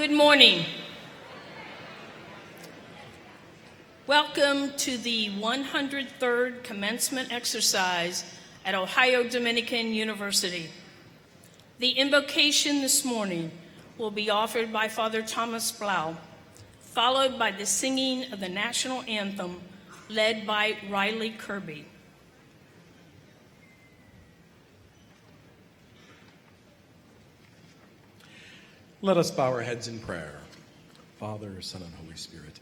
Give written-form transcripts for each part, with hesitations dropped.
Good morning. Welcome to the 103rd Commencement exercise at Ohio Dominican University. The invocation this morning will be offered by Father Thomas Blau, followed by the singing of the national anthem led by Riley Kirby. Let us bow our heads in prayer. Father, Son, and Holy Spirit.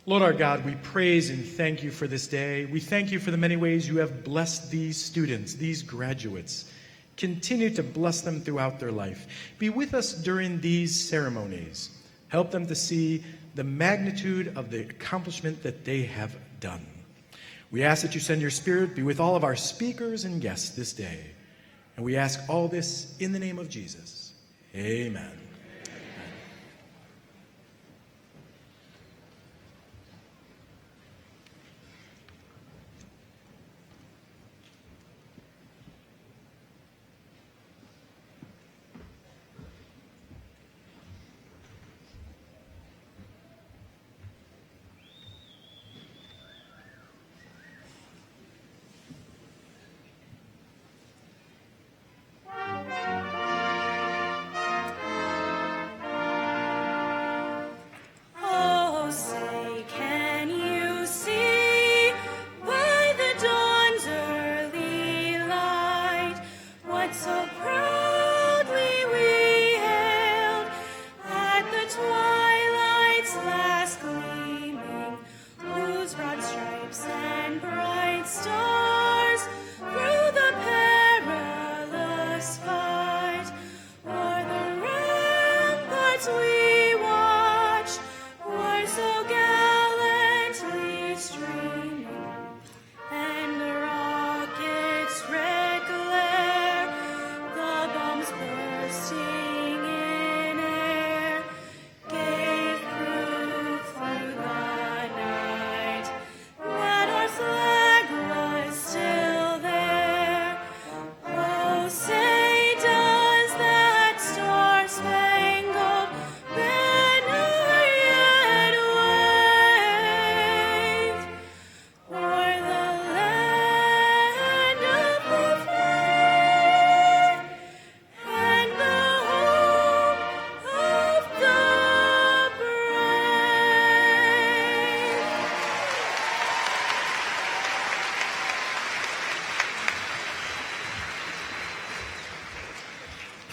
Lord our God, we praise and thank you for this day. We thank you for the many ways you have blessed these students, these graduates. Continue to bless them throughout their life. Be with us during these ceremonies. Help them to see the magnitude of the accomplishment that they have done. We ask that you send your Spirit, be with all of our speakers and guests this day. And we ask all this in the name of Jesus. Amen.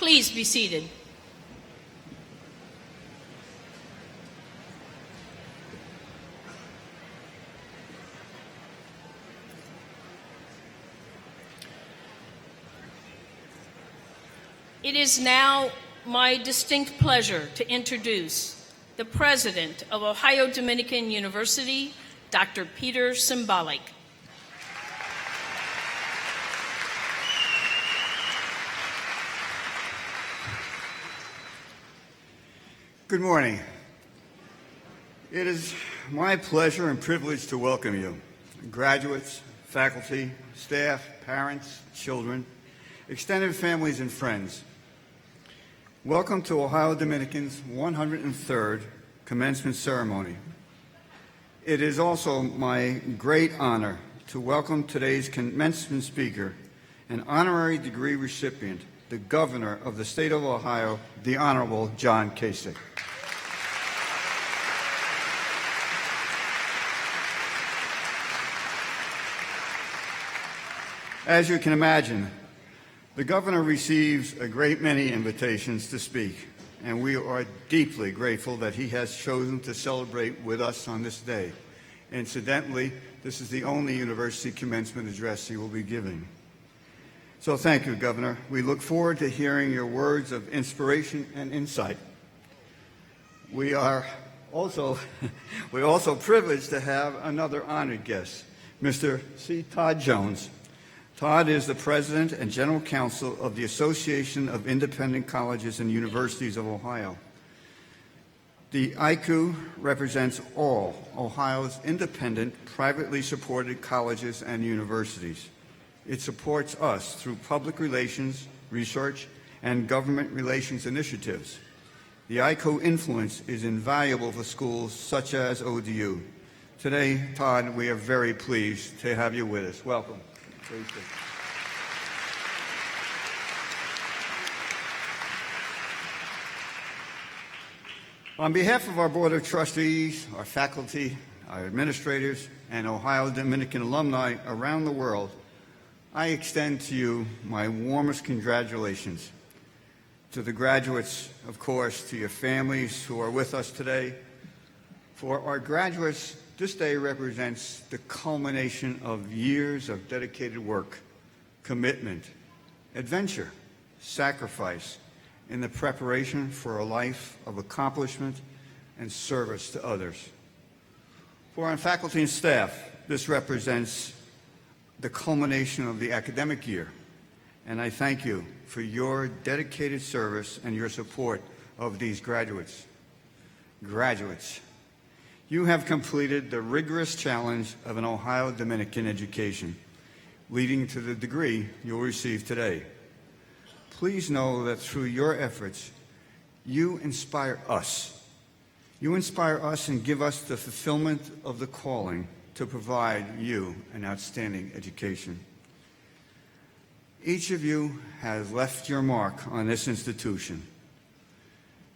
Please be seated. It is now my distinct pleasure to introduce the President of Ohio Dominican University, Dr. Peter Symbolic. Good morning. It is my pleasure and privilege to welcome you, graduates, faculty, staff, parents, children, extended families, and friends. Welcome to Ohio Dominican's 103rd Commencement Ceremony. It is also my great honor to welcome today's commencement speaker, an honorary degree recipient, the Governor of the State of Ohio, the Honorable John Kasich. As you can imagine, the Governor receives a great many invitations to speak, and we are deeply grateful that he has chosen to celebrate with us on this day. Incidentally, this is the only university commencement address he will be giving. So thank you, Governor. We look forward to hearing your words of inspiration and insight. We are also privileged to have another honored guest, Mr. C. Todd Jones. Todd is the President and General Counsel of the Association of Independent Colleges and Universities of Ohio. The ICU represents all Ohio's independent, privately supported colleges and universities. It supports us through public relations, research, and government relations initiatives. The ICO influence is invaluable for schools such as ODU. Today, Todd, we are very pleased to have you with us. Welcome. Please do. On behalf of our Board of Trustees, our faculty, our administrators, and Ohio Dominican alumni around the world, I extend to you my warmest congratulations. To the graduates, of course, to your families who are with us today. For our graduates, this day represents the culmination of years of dedicated work, commitment, adventure, sacrifice in the preparation for a life of accomplishment and service to others. For our faculty and staff, this represents the culmination of the academic year, and I thank you for your dedicated service and your support of these graduates. Graduates, you have completed the rigorous challenge of an Ohio Dominican education, leading to the degree you'll receive today. Please know that through your efforts, you inspire us. You inspire us and give us the fulfillment of the calling to provide you an outstanding education. Each of you has left your mark on this institution.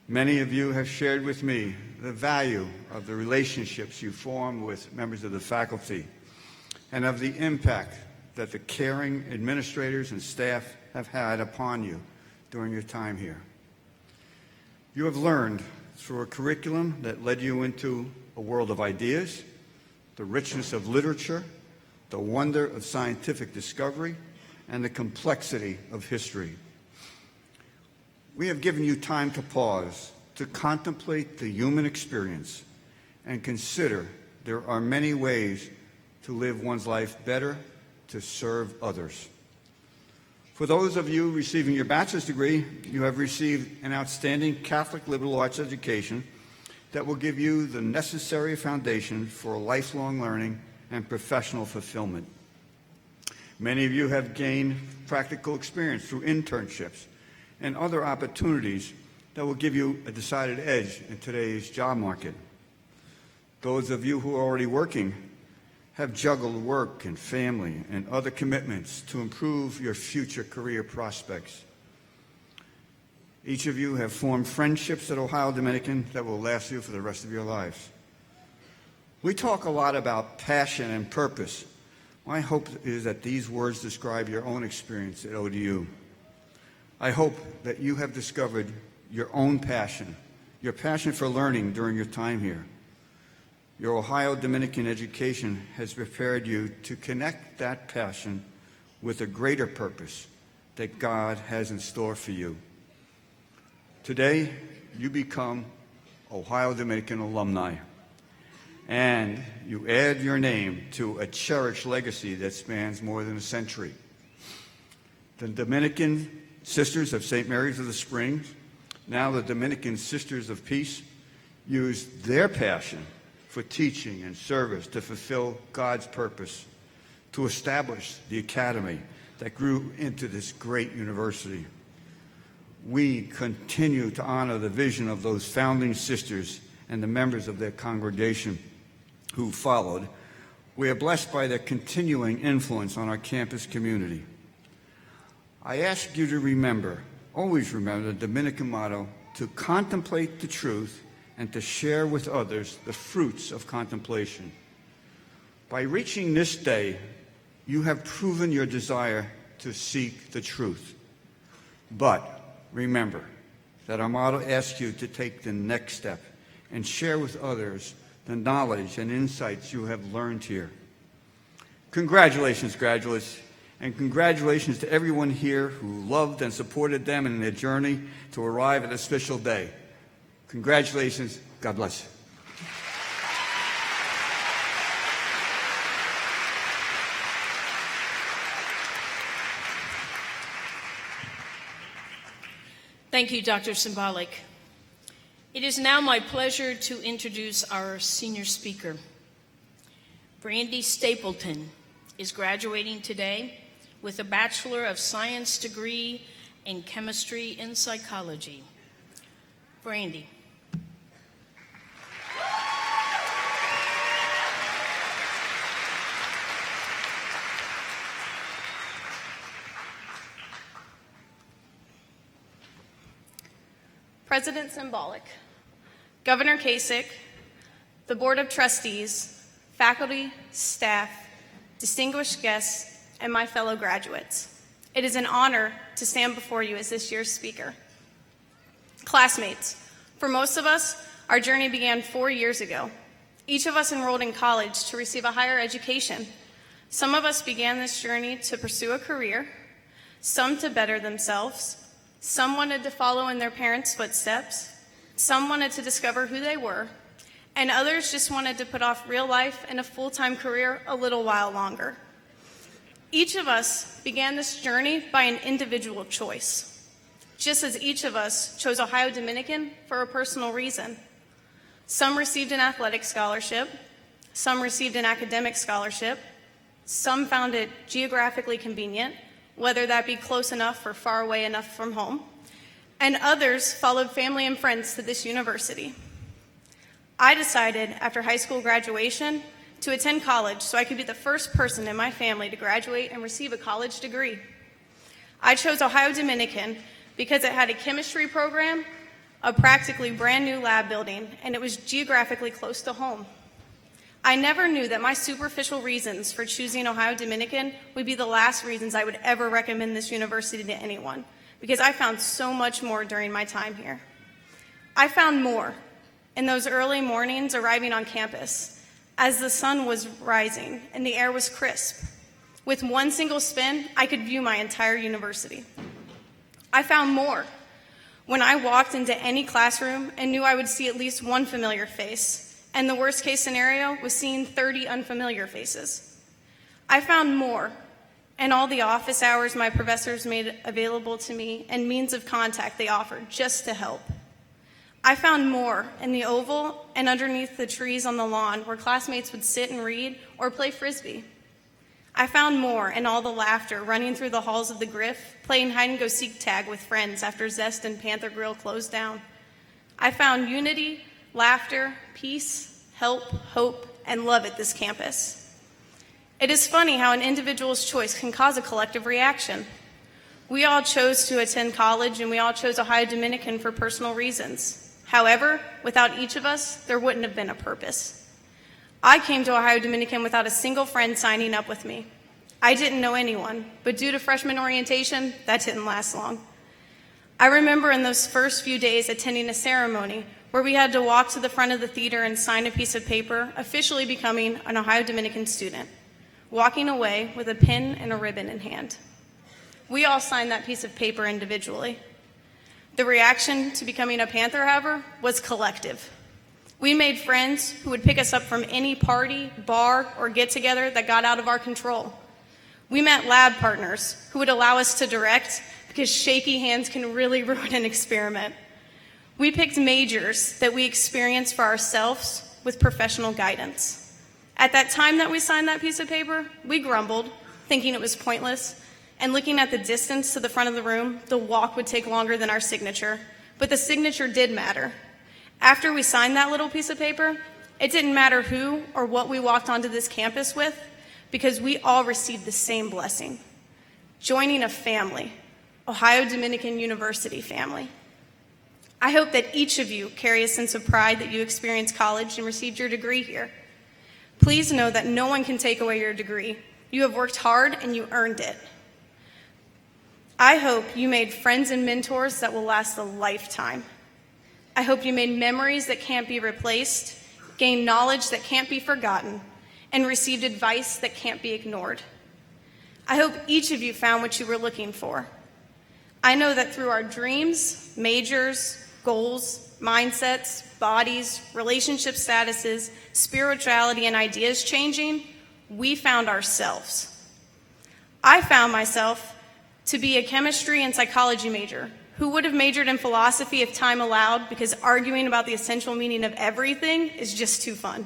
Many of you have shared with me the value of the relationships you form with members of the faculty and of the impact that the caring administrators and staff have had upon you during your time here. You have learned through a curriculum that led you into a world of ideas, the richness of literature, the wonder of scientific discovery, and the complexity of history. We have given you time to pause, to contemplate the human experience, and consider there are many ways to live one's life better, to serve others. For those of you receiving your bachelor's degree, you have received an outstanding Catholic liberal arts education that will give you the necessary foundation for lifelong learning and professional fulfillment. Many of you have gained practical experience through internships and other opportunities that will give you a decided edge in today's job market. Those of you who are already working have juggled work and family and other commitments to improve your future career prospects. Each of you have formed friendships at Ohio Dominican that will last you for the rest of your lives. We talk a lot about passion and purpose. My hope is that these words describe your own experience at ODU. I hope that you have discovered your own passion, your passion for learning during your time here. Your Ohio Dominican education has prepared you to connect that passion with a greater purpose that God has in store for you. Today, you become Ohio Dominican alumni, and you add your name to a cherished legacy that spans more than a century. The Dominican Sisters of St. Mary's of the Springs, now the Dominican Sisters of Peace, used their passion for teaching and service to fulfill God's purpose to establish the academy that grew into this great university. We continue to honor the vision of those founding sisters and the members of their congregation who followed. We are blessed by their continuing influence on our campus community. I ask you to remember, always remember, the Dominican motto, to contemplate the truth and to share with others the fruits of contemplation. By reaching this day, you have proven your desire to seek the truth. But remember that our motto asks you to take the next step and share with others the knowledge and insights you have learned here. Congratulations, graduates, and congratulations to everyone here who loved and supported them in their journey to arrive at this special day. Congratulations. God bless you. Thank you, Dr. Symbolic. It is now my pleasure to introduce our senior speaker. Brandy Stapleton is graduating today with a Bachelor of Science degree in Chemistry and Psychology. Brandy. President Symbolic, Governor Kasich, the Board of Trustees, faculty, staff, distinguished guests, and my fellow graduates. It is an honor to stand before you as this year's speaker. Classmates, for most of us, our journey began 4 years ago. Each of us enrolled in college to receive a higher education. Some of us began this journey to pursue a career, some to better themselves. Some wanted to follow in their parents' footsteps, some wanted to discover who they were, and others just wanted to put off real life and a full-time career a little while longer. Each of us began this journey by an individual choice, just as each of us chose Ohio Dominican for a personal reason. Some received an athletic scholarship, some received an academic scholarship, some found it geographically convenient, whether that be close enough or far away enough from home, and others followed family and friends to this university. I decided after high school graduation to attend college so I could be the first person in my family to graduate and receive a college degree. I chose Ohio Dominican because it had a chemistry program, a practically brand new lab building, and it was geographically close to home. I never knew that my superficial reasons for choosing Ohio Dominican would be the last reasons I would ever recommend this university to anyone, because I found so much more during my time here. I found more in those early mornings arriving on campus as the sun was rising and the air was crisp. With one single spin, I could view my entire university. I found more when I walked into any classroom and knew I would see at least one familiar face. And the worst case scenario was seeing 30 unfamiliar faces. I found more in all the office hours my professors made available to me and means of contact they offered just to help. I found more in the oval and underneath the trees on the lawn where classmates would sit and read or play Frisbee. I found more in all the laughter running through the halls of the Griff, playing hide-and-go-seek tag with friends after Zest and Panther Grill closed down. I found unity, laughter, peace, help, hope, and love at this campus. It is funny how an individual's choice can cause a collective reaction. We all chose to attend college and we all chose Ohio Dominican for personal reasons. However, without each of us, there wouldn't have been a purpose. I came to Ohio Dominican without a single friend signing up with me. I didn't know anyone, but due to freshman orientation, that didn't last long. I remember in those first few days attending a ceremony where we had to walk to the front of the theater and sign a piece of paper, officially becoming an Ohio Dominican student, walking away with a pin and a ribbon in hand. We all signed that piece of paper individually. The reaction to becoming a Panther, however, was collective. We made friends who would pick us up from any party, bar, or get-together that got out of our control. We met lab partners who would allow us to direct because shaky hands can really ruin an experiment. We picked majors that we experienced for ourselves with professional guidance. At that time that we signed that piece of paper, we grumbled, thinking it was pointless, and looking at the distance to the front of the room, the walk would take longer than our signature. But the signature did matter. After we signed that little piece of paper, it didn't matter who or what we walked onto this campus with, because we all received the same blessing: joining a family, Ohio Dominican University family. I hope that each of you carry a sense of pride that you experienced college and received your degree here. Please know that no one can take away your degree. You have worked hard and you earned it. I hope you made friends and mentors that will last a lifetime. I hope you made memories that can't be replaced, gained knowledge that can't be forgotten, and received advice that can't be ignored. I hope each of you found what you were looking for. I know that through our dreams, majors, goals, mindsets, bodies, relationship statuses, spirituality, and ideas changing, we found ourselves. I found myself to be a chemistry and psychology major who would have majored in philosophy if time allowed, because arguing about the essential meaning of everything is just too fun.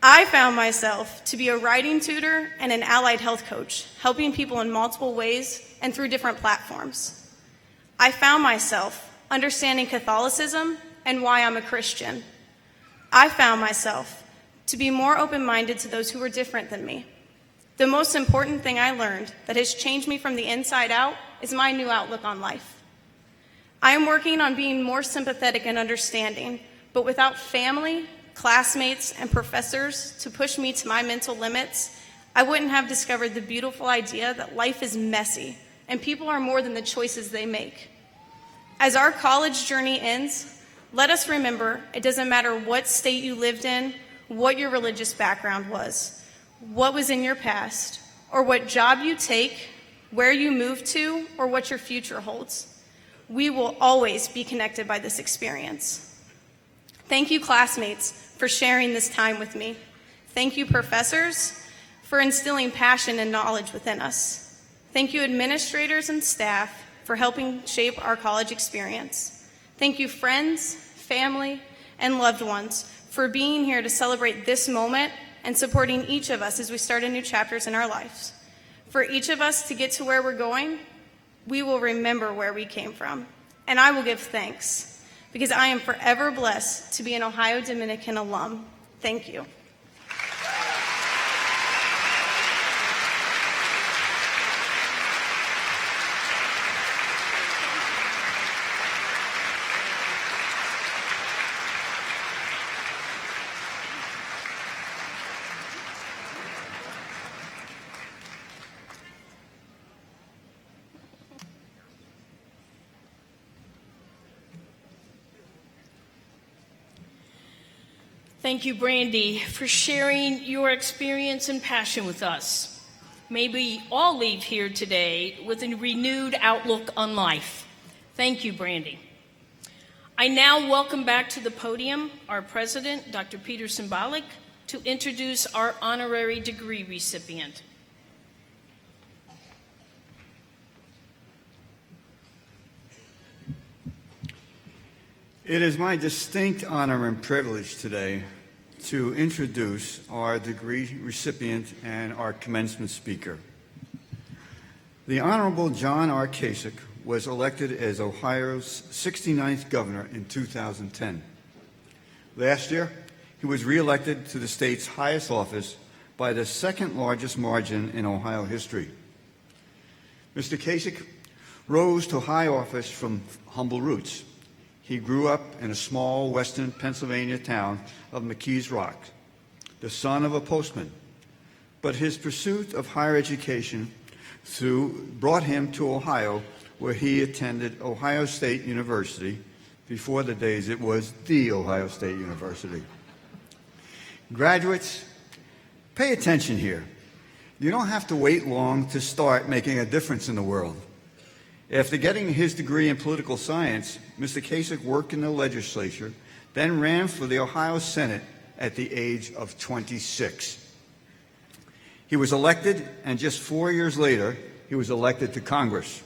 I found myself to be a writing tutor and an allied health coach, helping people in multiple ways and through different platforms. I found myself understanding Catholicism and why I'm a Christian. I found myself to be more open-minded to those who were different than me. The most important thing I learned that has changed me from the inside out is my new outlook on life. I am working on being more sympathetic and understanding, but without family, classmates, and professors to push me to my mental limits, I wouldn't have discovered the beautiful idea that life is messy and people are more than the choices they make. As our college journey ends, let us remember it doesn't matter what state you lived in, what your religious background was, what was in your past, or what job you take, where you move to, or what your future holds. We will always be connected by this experience. Thank you, classmates, for sharing this time with me. Thank you, professors, for instilling passion and knowledge within us. Thank you, administrators and staff, for helping shape our college experience. Thank you, friends, family, and loved ones, for being here to celebrate this moment and supporting each of us as we start new chapters in our lives. For each of us to get to where we're going, we will remember where we came from, and I will give thanks, because I am forever blessed to be an Ohio Dominican alum. Thank you. Thank you, Brandy, for sharing your experience and passion with us. May we all leave here today with a renewed outlook on life. Thank you, Brandy. I now welcome back to the podium our president, Dr. Peter Symbolic, to introduce our honorary degree recipient. It is my distinct honor and privilege today to introduce our degree recipient and our commencement speaker. The Honorable John R. Kasich was elected as Ohio's 69th governor in 2010. Last year, he was reelected to the state's highest office by the second largest margin in Ohio history. Mr. Kasich rose to high office from humble roots. He grew up in a small western Pennsylvania town of McKees Rock, the son of a postman. But his pursuit of higher education brought him to Ohio, where he attended Ohio State University. Before the days it was the Ohio State University. Graduates, pay attention here. You don't have to wait long to start making a difference in the world. After getting his degree in political science, Mr. Kasich worked in the legislature, then ran for the Ohio Senate at the age of 26. He was elected, and just 4 years later, he was elected to Congress.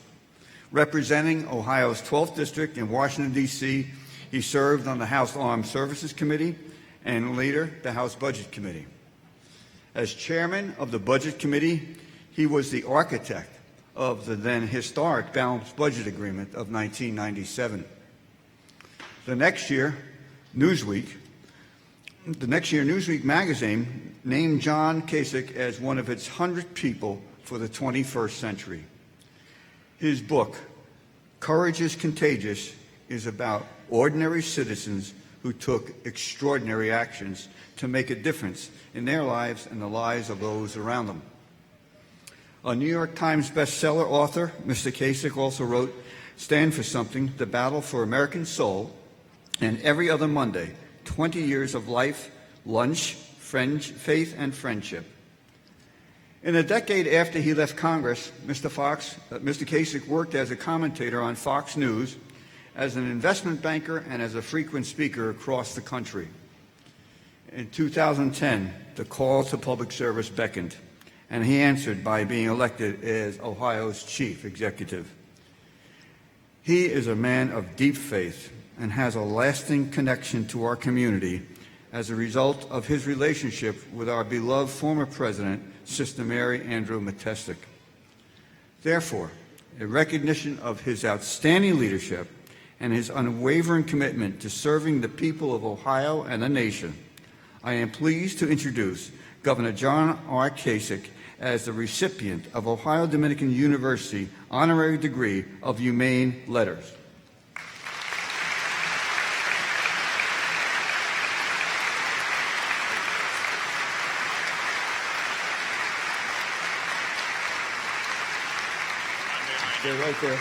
Representing Ohio's 12th District in Washington, D.C., he served on the House Armed Services Committee and later the House Budget Committee. As chairman of the Budget Committee, he was the architect of the then historic Balanced Budget Agreement of 1997. The next year, Newsweek magazine named John Kasich as one of its 100 people for the 21st century. His book, Courage is Contagious, is about ordinary citizens who took extraordinary actions to make a difference in their lives and the lives of those around them. A New York Times bestseller author, Mr. Kasich also wrote Stand for Something, The Battle for American Soul, and Every Other Monday, 20 Years of Life, Lunch, Faith, and Friendship. In a decade after he left Congress, Mr. Kasich worked as a commentator on Fox News, as an investment banker, and as a frequent speaker across the country. In 2010, the call to public service beckoned, and he answered by being elected as Ohio's chief executive. He is a man of deep faith and has a lasting connection to our community as a result of his relationship with our beloved former president, Sister Mary Andrew Matestik. Therefore, in recognition of his outstanding leadership and his unwavering commitment to serving the people of Ohio and the nation, I am pleased to introduce Governor John R. Kasich as the recipient of Ohio Dominican University honorary degree of Humane Letters. They're right there.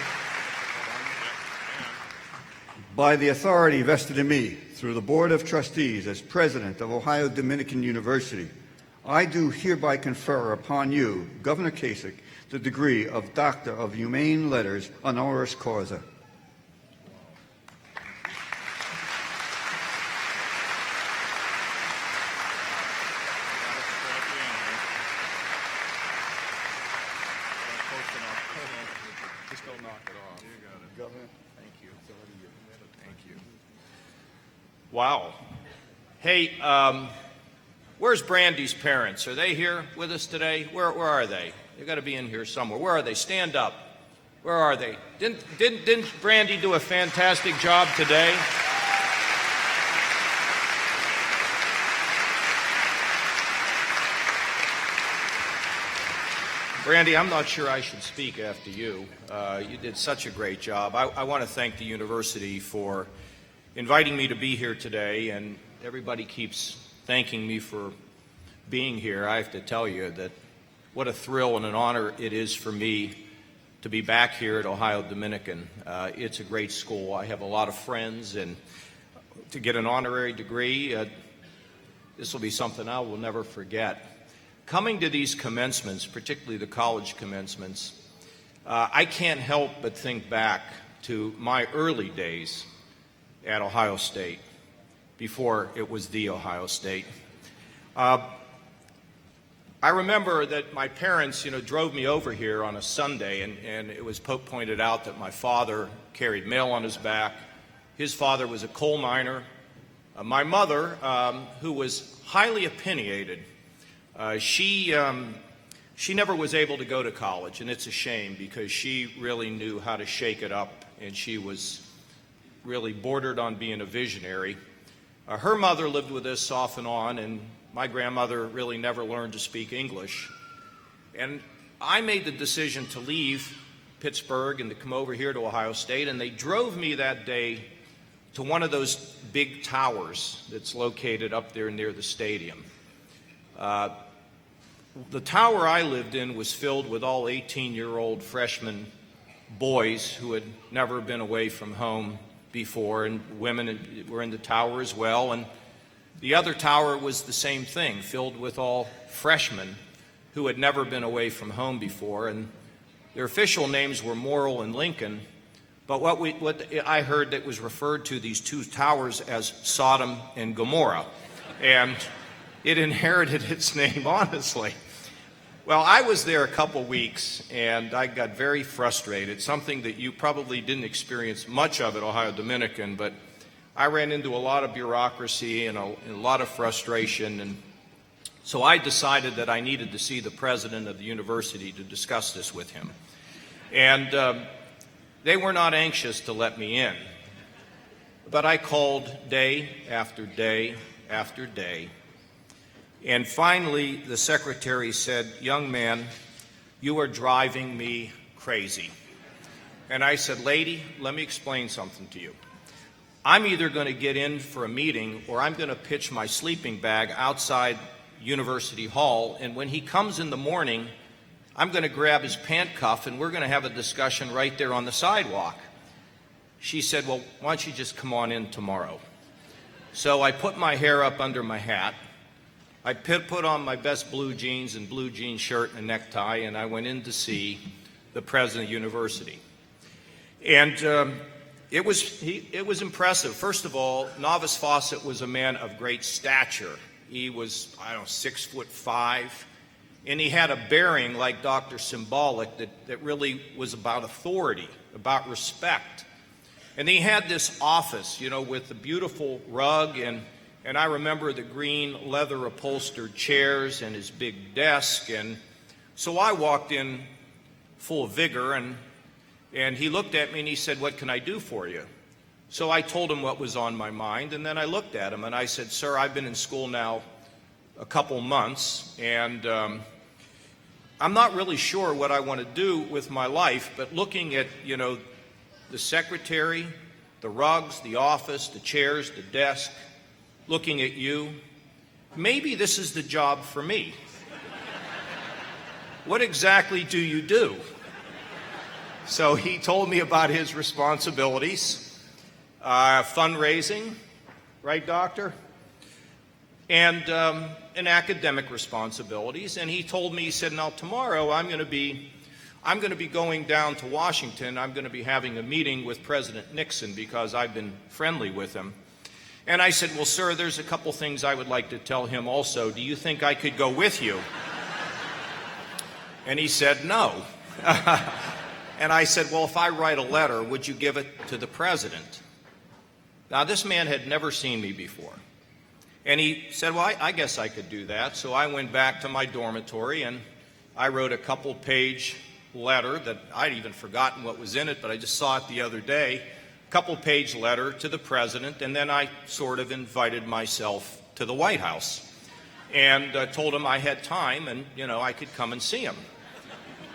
By the authority vested in me through the Board of Trustees as President of Ohio Dominican University, I do hereby confer upon you, Governor Kasich, the degree of Doctor of Humane Letters honoris causa. Wow. Hey, where's Brandy's parents? Are they here with us today? Where are they? They've got to be in here somewhere. Where are they? Stand up. Where are they? Didn't Brandy do a fantastic job today? Brandy, I'm not sure I should speak after you. You did such a great job. I want to thank the university for inviting me to be here today, and everybody keeps thanking me for being here. I have to tell you that what a thrill and an honor it is for me to be back here at Ohio Dominican. It's a great school. I have a lot of friends, and to get an honorary degree, this will be something I will never forget. Coming to these commencements, particularly the college commencements, I can't help but think back to my early days at Ohio State, before it was the Ohio State. I remember that my parents, drove me over here on a Sunday, and it was pointed out that my father carried mail on his back. His father was a coal miner. My mother, who was highly opinionated, she never was able to go to college, and it's a shame because she really knew how to shake it up, and she was really bordered on being a visionary. Her mother lived with us off and on, and my grandmother really never learned to speak English. And I made the decision to leave Pittsburgh and to come over here to Ohio State, and they drove me that day to one of those big towers that's located up there near the stadium. The tower I lived in was filled with all 18-year-old freshman boys who had never been away from home before, and women were in the tower as well. And the other tower was the same thing, filled with all freshmen who had never been away from home before. And their official names were Morrill and Lincoln, but what I heard that was referred to these two towers as Sodom and Gomorrah, and it inherited its name, honestly. Well, I was there a couple weeks, and I got very frustrated, something that you probably didn't experience much of at Ohio Dominican, but I ran into a lot of bureaucracy and a lot of frustration. And So I decided that I needed to see the president of the university to discuss this with him. And they were not anxious to let me in. But I called day after day after day. And finally, the secretary said, "Young man, you are driving me crazy." And I said, "Lady, let me explain something to you. I'm either going to get in for a meeting or I'm going to pitch my sleeping bag outside University Hall, and when he comes in the morning, I'm going to grab his pant cuff and we're going to have a discussion right there on the sidewalk." She said, "Well, why don't you just come on in tomorrow?" So I put my hair up under my hat. I put on my best blue jeans and blue jean shirt and a necktie, and I went in to see the president of the university. And it was impressive. First of all, Novice Fawcett was a man of great stature. He was, 6'5", and he had a bearing like Dr. Symbolic that really was about authority, about respect. And he had this office, with the beautiful rug, and I remember the green leather upholstered chairs and his big desk. And so I walked in full of vigor, and he looked at me and he said, "What can I do for you?" So I told him what was on my mind, and then I looked at him and I said, "Sir, I've been in school now a couple months, and I'm not really sure what I want to do with my life, but looking at, the secretary, the rugs, the office, the chairs, the desk, looking at you, maybe this is the job for me. What exactly do you do?" So he told me about his responsibilities, fundraising, right, doctor? And academic responsibilities. And he told me, he said, "Now tomorrow I'm going to be going down to Washington. I'm going to be having a meeting with President Nixon because I've been friendly with him." And I said, "Well, sir, there's a couple things I would like to tell him also. Do you think I could go with you?" And he said, "No." And I said, "Well, if I write a letter, would you give it to the president?" Now, this man had never seen me before. And he said, "Well, I guess I could do that." So I went back to my dormitory and I wrote a couple-page letter that I'd even forgotten what was in it, but I just saw it the other day. A couple-page letter to the president, and then I sort of invited myself to the White House and told him I had time and, I could come and see him.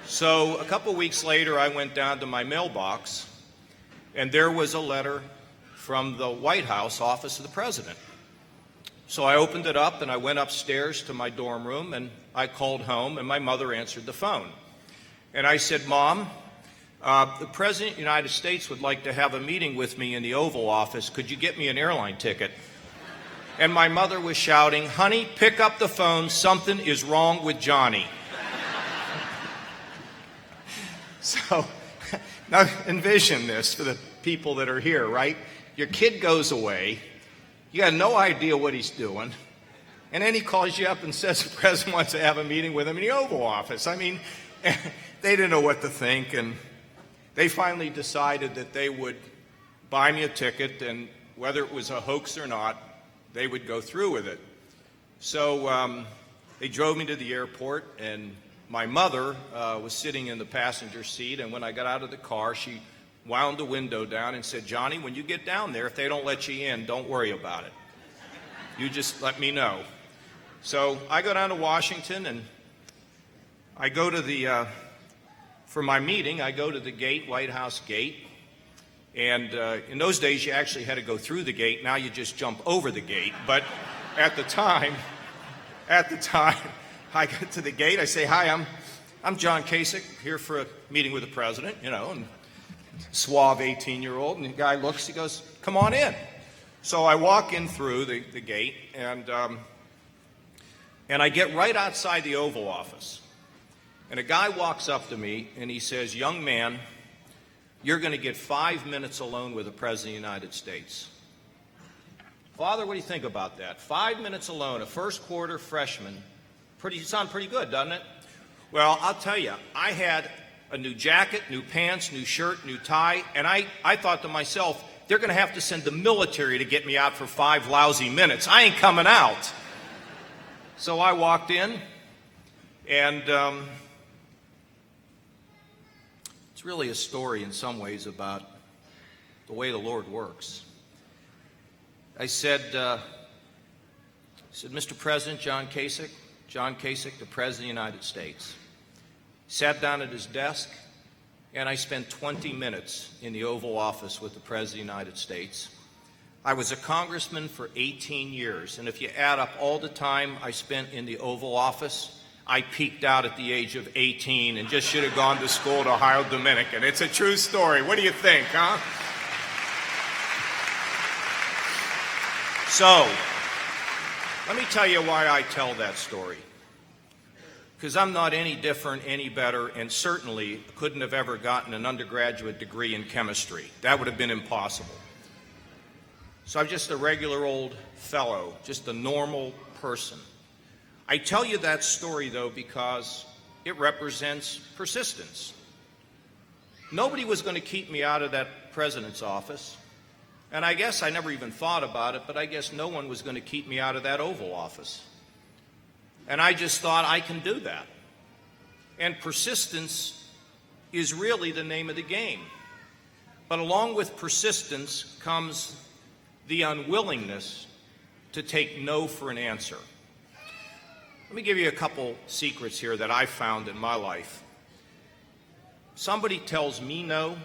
So a couple weeks later, I went down to my mailbox, and there was a letter from the White House office of the president. So I opened it up, and I went upstairs to my dorm room, and I called home, and my mother answered the phone. And I said, "Mom, the President of the United States would like to have a meeting with me in the Oval Office. Could you get me an airline ticket?" And my mother was shouting, "Honey, pick up the phone. Something is wrong with Johnny." So now envision this for the people that are here, right? Your kid goes away. You got no idea what he's doing. And then he calls you up and says the president wants to have a meeting with him in the Oval Office. I mean, they didn't know what to think. And they finally decided that they would buy me a ticket, and whether it was a hoax or not, they would go through with it. So they drove me to the airport, and my mother was sitting in the passenger seat, and when I got out of the car, she wound the window down and said, "Johnny, when you get down there, if they don't let you in, don't worry about it. You just let me know." So I go down to Washington, and I go to for my meeting, I go to the gate, White House gate, and in those days, you actually had to go through the gate. Now you just jump over the gate, but at the time, I get to the gate, I say, "Hi, I'm John Kasich, here for a meeting with the president," and suave 18-year-old, and the guy looks, he goes, "Come on in." So I walk in through the gate, and I get right outside the Oval Office. And a guy walks up to me, and he says, "Young man, you're going to get 5 minutes alone with the President of the United States." Father, what do you think about that? 5 minutes alone, a first quarter freshman. Sound pretty good, doesn't it? Well, I'll tell you, I had a new jacket, new pants, new shirt, new tie, and I thought to myself, they're going to have to send the military to get me out for 5 lousy minutes. I ain't coming out. So I walked in, and it's really a story in some ways about the way the Lord works. I said, Mr. President, John Kasich, the President of the United States. Sat down at his desk, and I spent 20 minutes in the Oval Office with the President of the United States. I was a congressman for 18 years, and if you add up all the time I spent in the Oval Office, I peaked out at the age of 18 and just should have gone to school at Ohio Dominican. It's a true story. What do you think, huh? So, let me tell you why I tell that story. Because I'm not any different, any better, and certainly couldn't have ever gotten an undergraduate degree in chemistry. That would have been impossible. So I'm just a regular old fellow, just a normal person. I tell you that story, though, because it represents persistence. Nobody was going to keep me out of that president's office. And I guess I never even thought about it, but I guess no one was going to keep me out of that Oval Office. And I just thought I can do that. And persistence is really the name of the game. But along with persistence comes the unwillingness to take no for an answer. Let me give you a couple secrets here that I found in my life. Somebody tells me no,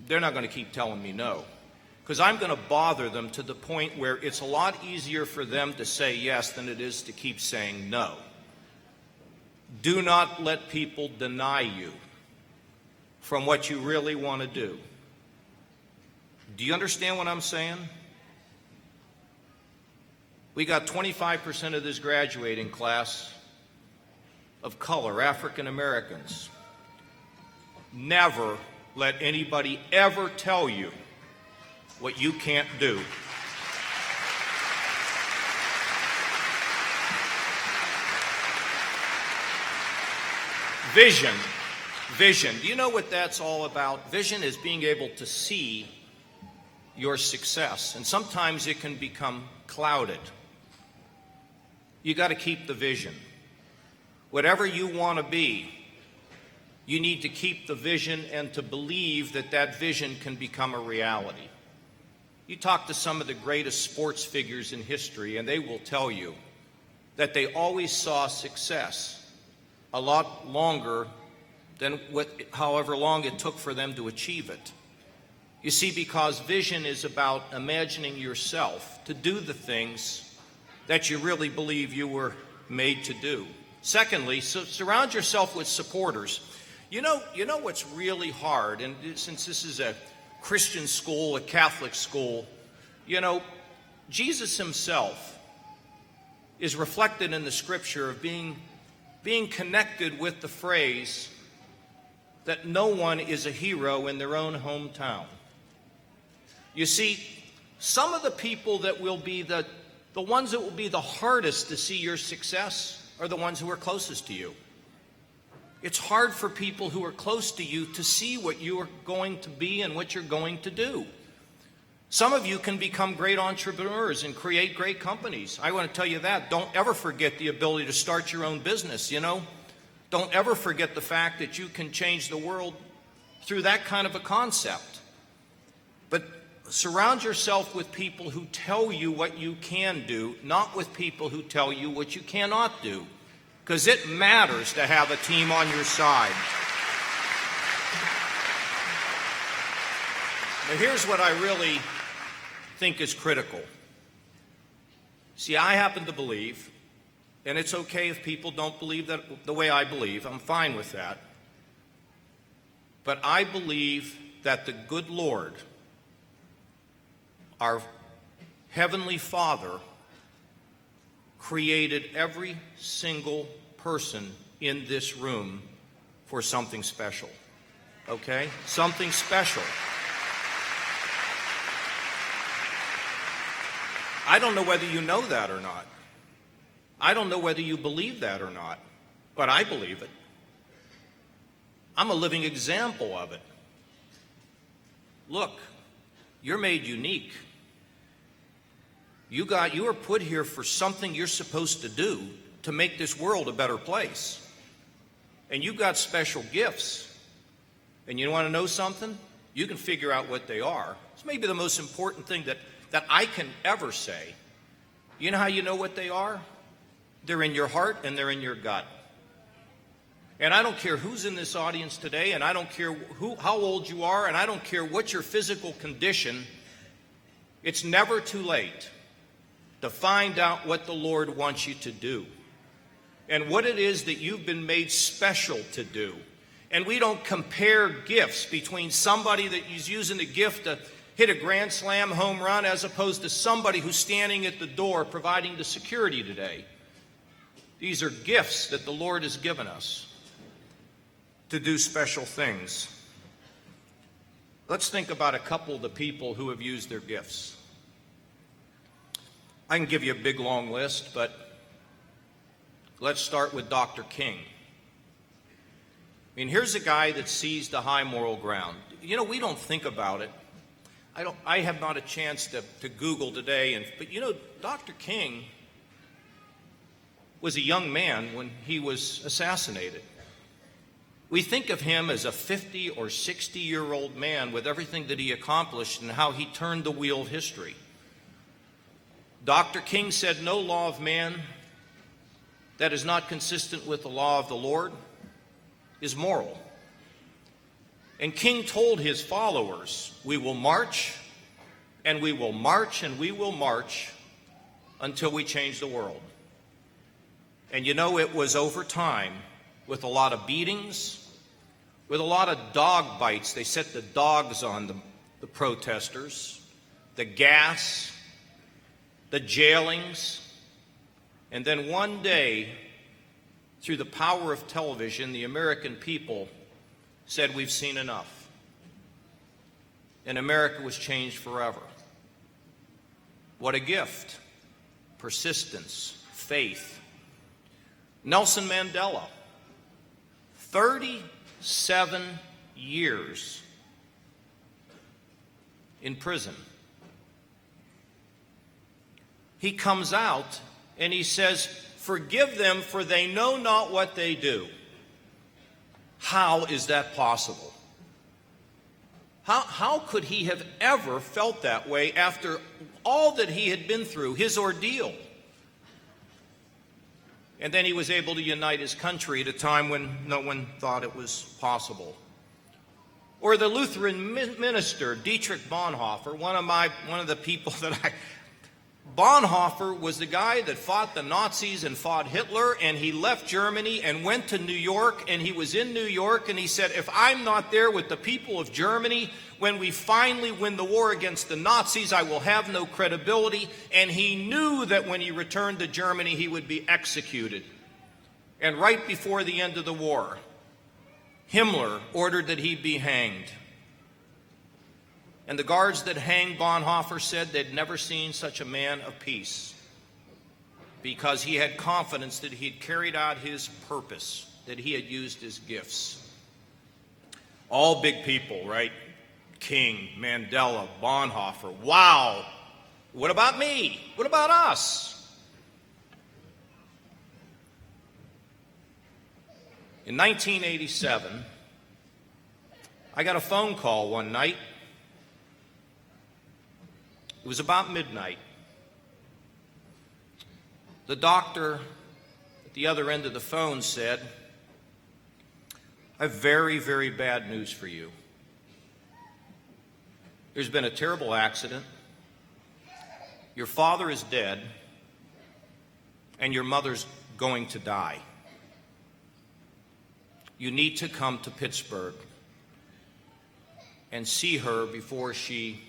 they're not going to keep telling me no, because I'm going to bother them to the point where it's a lot easier for them to say yes than it is to keep saying no. Do not let people deny you from what you really want to do. Do you understand what I'm saying? We got 25% of this graduating class of color, African Americans. Never let anybody ever tell you what you can't do. Vision. Vision. Do you know what that's all about? Vision is being able to see your success, and sometimes it can become clouded. You got to keep the vision. Whatever you want to be, you need to keep the vision and to believe that that vision can become a reality. You talk to some of the greatest sports figures in history, and they will tell you that they always saw success a lot longer than however long it took for them to achieve it. You see, because vision is about imagining yourself to do the things that you really believe you were made to do. Secondly, surround yourself with supporters. You know what's really hard, and since this is a Christian school, a Catholic school, Jesus himself is reflected in the scripture of being connected with the phrase that no one is a hero in their own hometown. You see, some of the people that will be the ones that will be the hardest to see your success are the ones who are closest to you. It's hard for people who are close to you to see what you are going to be and what you're going to do. Some of you can become great entrepreneurs and create great companies. I want to tell you that. Don't ever forget the ability to start your own business, Don't ever forget the fact that you can change the world through that kind of a concept. But surround yourself with people who tell you what you can do, not with people who tell you what you cannot do. Because it matters to have a team on your side. Now, here's what I really think is critical. See, I happen to believe, and it's okay if people don't believe that the way I believe, I'm fine with that. But I believe that the good Lord, our Heavenly Father, created every single person in this room for something special. Okay? Something special. I don't know whether you know that or not. I don't know whether you believe that or not, but I believe it. I'm a living example of it. Look, you're made unique. You are put here for something you're supposed to do to make this world a better place. And you've got special gifts. And you want to know something? You can figure out what they are. It's maybe the most important thing that I can ever say. You know how you know what they are? They're in your heart and they're in your gut. And I don't care who's in this audience today, and I don't care how old you are, and I don't care what your physical condition. It's never too late to find out what the Lord wants you to do and what it is that you've been made special to do. And we don't compare gifts between somebody that is using the gift to hit a grand slam home run as opposed to somebody who's standing at the door providing the security today. These are gifts that the Lord has given us to do special things. Let's think about a couple of the people who have used their gifts. I can give you a big long list, but let's start with Dr. King. I mean, here's a guy that sees the high moral ground. You know, we don't think about it. I have not a chance to Google today, but you know, Dr. King was a young man when he was assassinated. We think of him as a 50 or 60-year-old man with everything that he accomplished and how he turned the wheel of history. Dr. King said, "No law of man that is not consistent with the law of the Lord is moral." And King told his followers, "We will march, and we will march, and we will march until we change the world." And you know, it was over time, with a lot of beatings, with a lot of dog bites. They set the dogs on the protesters, the gas, the jailings. And then one day, through the power of television, the American people said, "We've seen enough." And America was changed forever. What a gift. Persistence, faith. Nelson Mandela, 37 years in prison. He comes out and he says, "Forgive them, for they know not what they do." How is that possible? How could he have ever felt that way after all that he had been through, his ordeal? And then he was able to unite his country at a time when no one thought it was possible. Or the Lutheran minister, Dietrich Bonhoeffer, one of the people that Bonhoeffer was the guy that fought the Nazis and fought Hitler, and he left Germany and went to New York, and he was in New York, and he said, "If I'm not there with the people of Germany when we finally win the war against the Nazis, I will have no credibility." And he knew that when he returned to Germany, he would be executed. And right before the end of the war, Himmler ordered that he be hanged. And the guards that hanged Bonhoeffer said they'd never seen such a man of peace, because he had confidence that he'd carried out his purpose, that he had used his gifts. All big people, right? King, Mandela, Bonhoeffer. Wow! What about me? What about us? In 1987, I got a phone call one night. It was about midnight. The doctor at the other end of the phone said, "I have very, very bad news for you. There's been a terrible accident. Your father is dead, and your mother's going to die. You need to come to Pittsburgh and see her before she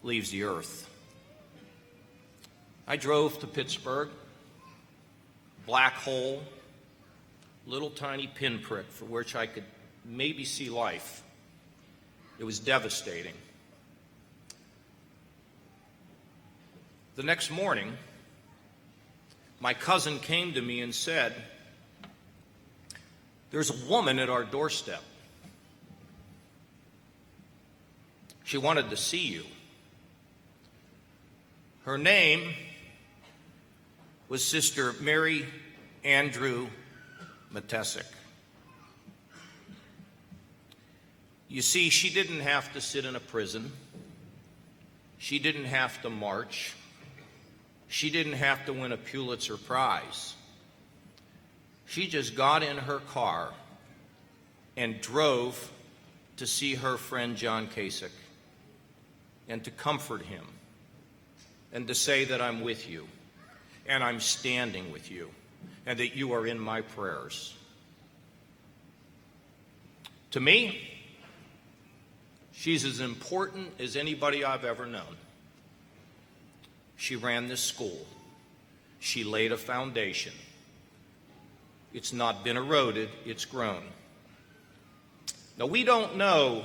leaves the earth." I drove to Pittsburgh, black hole, little tiny pinprick for which I could maybe see life. It was devastating. The next morning, my cousin came to me and said, "There's a woman at our doorstep. She wanted to see you. Her name was Sister Mary Andrew Matesic. You see, she didn't have to sit in a prison. She didn't have to march. She didn't have to win a Pulitzer Prize. She just got in her car and drove to see her friend John Kasich and to comfort him and to say that I'm with you and I'm standing with you and that you are in my prayers. To me, she's as important as anybody I've ever known. She ran this school. She laid a foundation. It's not been eroded, it's grown. Now, we don't know,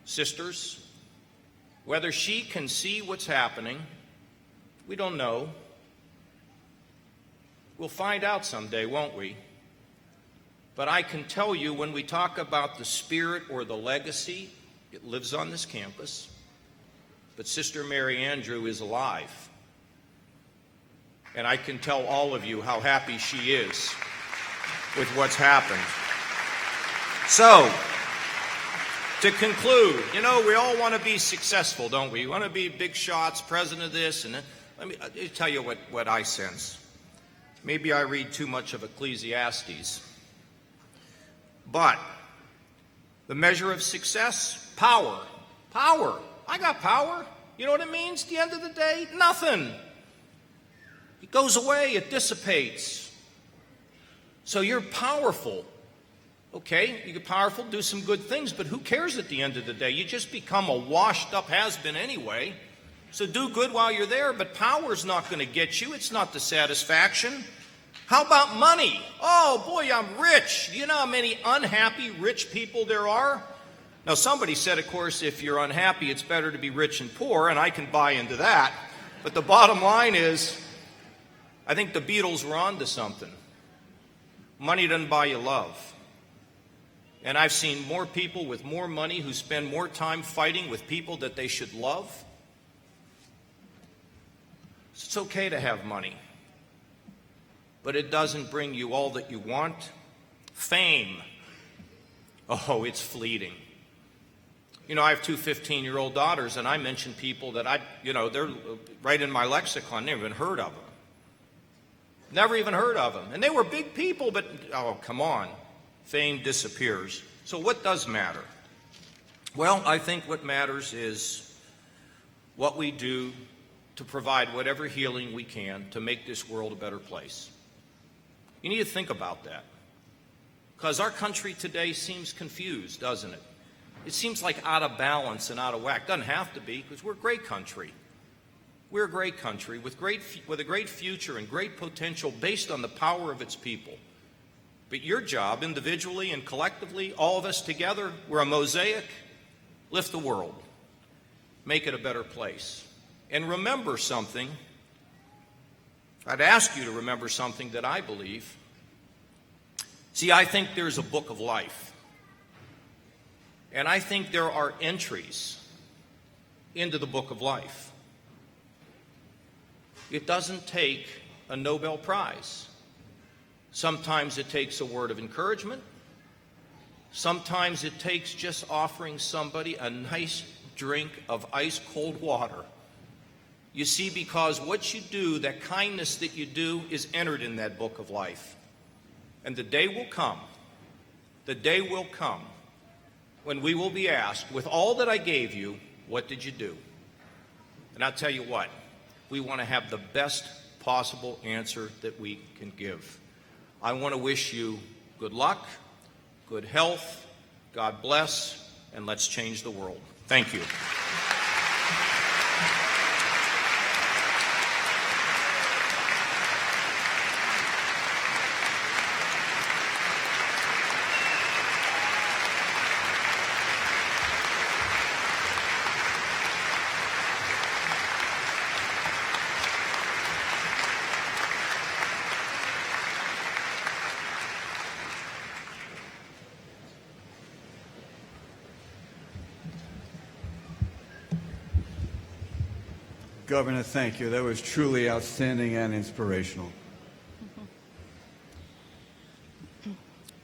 sisters, whether she can see what's happening. We don't know. We'll find out someday, won't we? But I can tell you, when we talk about the spirit or the legacy, it lives on this campus. But Sister Mary Andrew is alive. And I can tell all of you how happy she is with what's happened. So, to conclude, you know, we all want to be successful, don't we? We want to be big shots, president of this and that. Let me tell you what I sense. Maybe I read too much of Ecclesiastes. But the measure of success, power. Power. I got power. You know what it means at the end of the day? Nothing. It goes away. It dissipates. So you're powerful. Okay, you get powerful, do some good things, but who cares at the end of the day? You just become a washed-up has-been anyway. So do good while you're there, but power's not going to get you. It's not the satisfaction. How about money? Oh, boy, I'm rich. Do you know how many unhappy rich people there are? Now, somebody said, of course, if you're unhappy, it's better to be rich and poor, and I can buy into that. But the bottom line is, I think the Beatles were on to something. Money doesn't buy you love. And I've seen more people with more money who spend more time fighting with people that they should love. It's okay to have money, but it doesn't bring you all that you want. Fame, oh, it's fleeting. You know, I have two 15-year-old daughters, and I mention people that they're right in my lexicon. Never even heard of them. Never even heard of them. And they were big people, but, oh, come on. Fame disappears. So what does matter? Well, I think what matters is what we do to provide whatever healing we can to make this world a better place. You need to think about that. Because our country today seems confused, doesn't it? It seems like out of balance and out of whack. Doesn't have to be, because we're a great country. We're a great country with a great future and great potential based on the power of its people. But your job, individually and collectively, all of us together, we're a mosaic. Lift the world. Make it a better place. And remember something. I'd ask you to remember something that I believe. See, I think there's a book of life. And I think there are entries into the book of life. It doesn't take a Nobel Prize. Sometimes it takes a word of encouragement. Sometimes it takes just offering somebody a nice drink of ice-cold water. You see, because what you do, that kindness that you do, is entered in that book of life. And the day will come when we will be asked, with all that I gave you, what did you do? And I'll tell you what, we want to have the best possible answer that we can give. I want to wish you good luck, good health, God bless, and let's change the world. Thank you. Governor, thank you. That was truly outstanding and inspirational.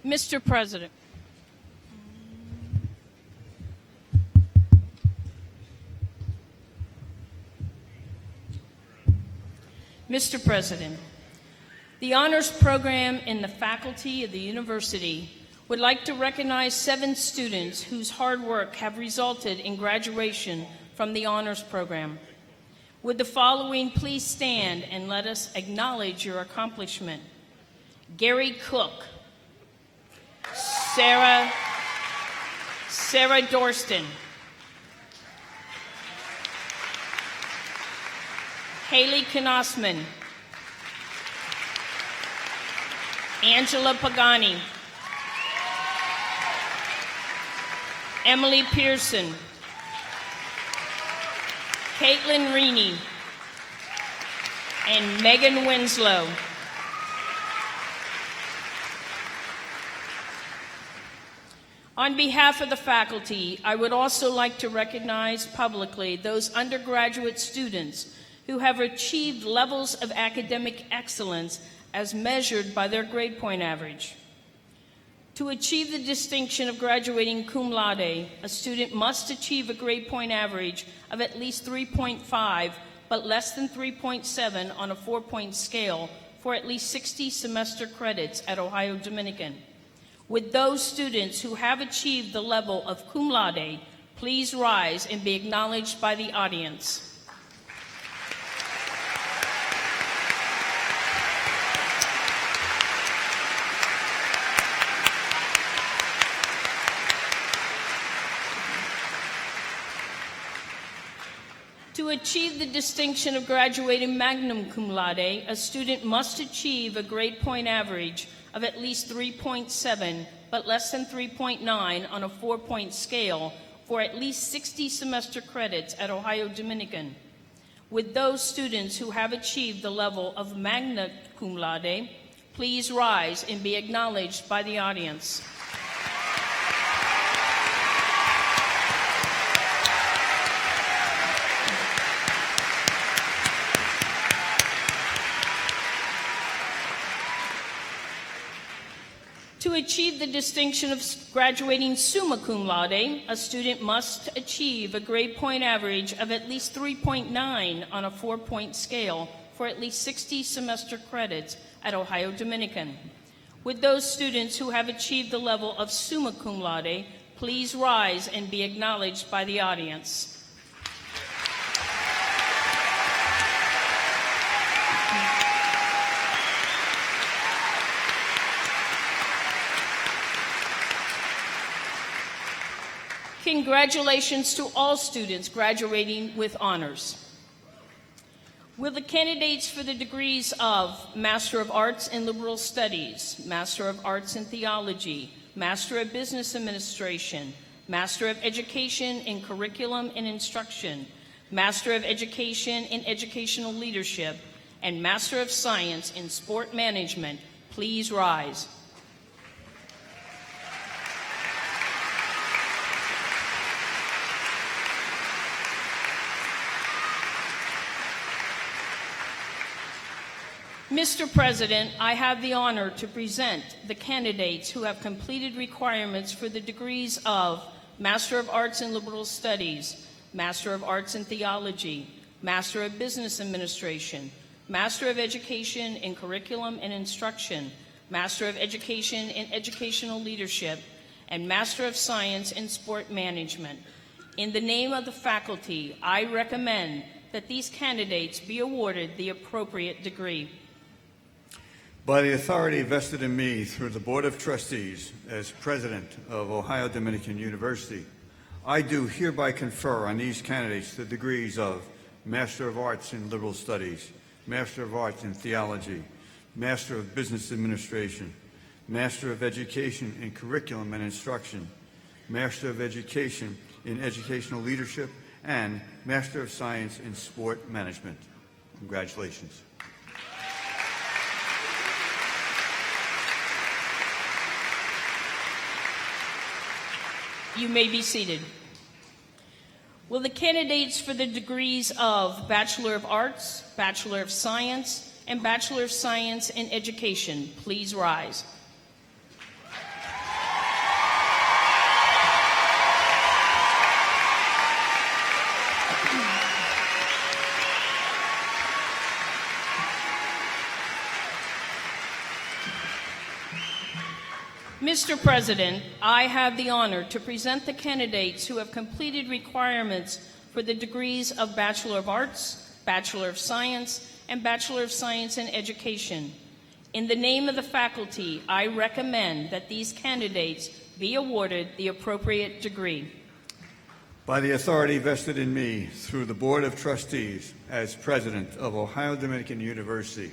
Mr. President, Mr. President, the honors program in the faculty of the university would like to recognize 7 students whose hard work have resulted in graduation from the honors program. Would the following please stand and let us acknowledge your accomplishment? Gary Cook, Sarah Dorston, Haley Knosman, Angela Pagani, Emily Pearson, Caitlin Reaney, and Megan Winslow. On behalf of the faculty, I would also like to recognize publicly those undergraduate students who have achieved levels of academic excellence as measured by their grade point average. To achieve the distinction of graduating cum laude, a student must achieve a grade point average of at least 3.5, but less than 3.7 on a 4-point scale for at least 60 semester credits at Ohio Dominican. Would those students who have achieved the level of cum laude please rise and be acknowledged by the audience? To achieve the distinction of graduating magna cum laude, a student must achieve a grade point average of at least 3.7, but less than 3.9 on a 4-point scale for at least 60 semester credits at Ohio Dominican. Would those students who have achieved the level of magna cum laude please rise and be acknowledged by the audience? To achieve the distinction of graduating summa cum laude, a student must achieve a grade point average of at least 3.9 on a 4-point scale for at least 60 semester credits at Ohio Dominican. Would those students who have achieved the level of summa cum laude please rise and be acknowledged by the audience? Congratulations to all students graduating with honors. Will the candidates for the degrees of Master of Arts in Liberal Studies, Master of Arts in Theology, Master of Business Administration, Master of Education in Curriculum and Instruction, Master of Education in Educational Leadership, and Master of Science in Sport Management please rise? Mr. President, I have the honor to present the candidates who have completed requirements for the degrees of Master of Arts in Liberal Studies, Master of Arts in Theology, Master of Business Administration, Master of Education in Curriculum and Instruction, Master of Education in Educational Leadership, and Master of Science in Sport Management. In the name of the faculty, I recommend that these candidates be awarded the appropriate degree. By the authority vested in me through the Board of Trustees as President of Ohio Dominican University, I do hereby confer on these candidates the degrees of Master of Arts in Liberal Studies, Master of Arts in Theology, Master of Business Administration, Master of Education in Curriculum and Instruction, Master of Education in Educational Leadership, and Master of Science in Sport Management. Congratulations. You may be seated. Will the candidates for the degrees of Bachelor of Arts, Bachelor of Science, and Bachelor of Science in Education please rise? Mr. President, I have the honor to present the candidates who have completed requirements for the degrees of Bachelor of Arts, Bachelor of Science, and Bachelor of Science in Education. In the name of the faculty, I recommend that these candidates be awarded the appropriate degree. By the authority vested in me through the Board of Trustees as President of Ohio Dominican University,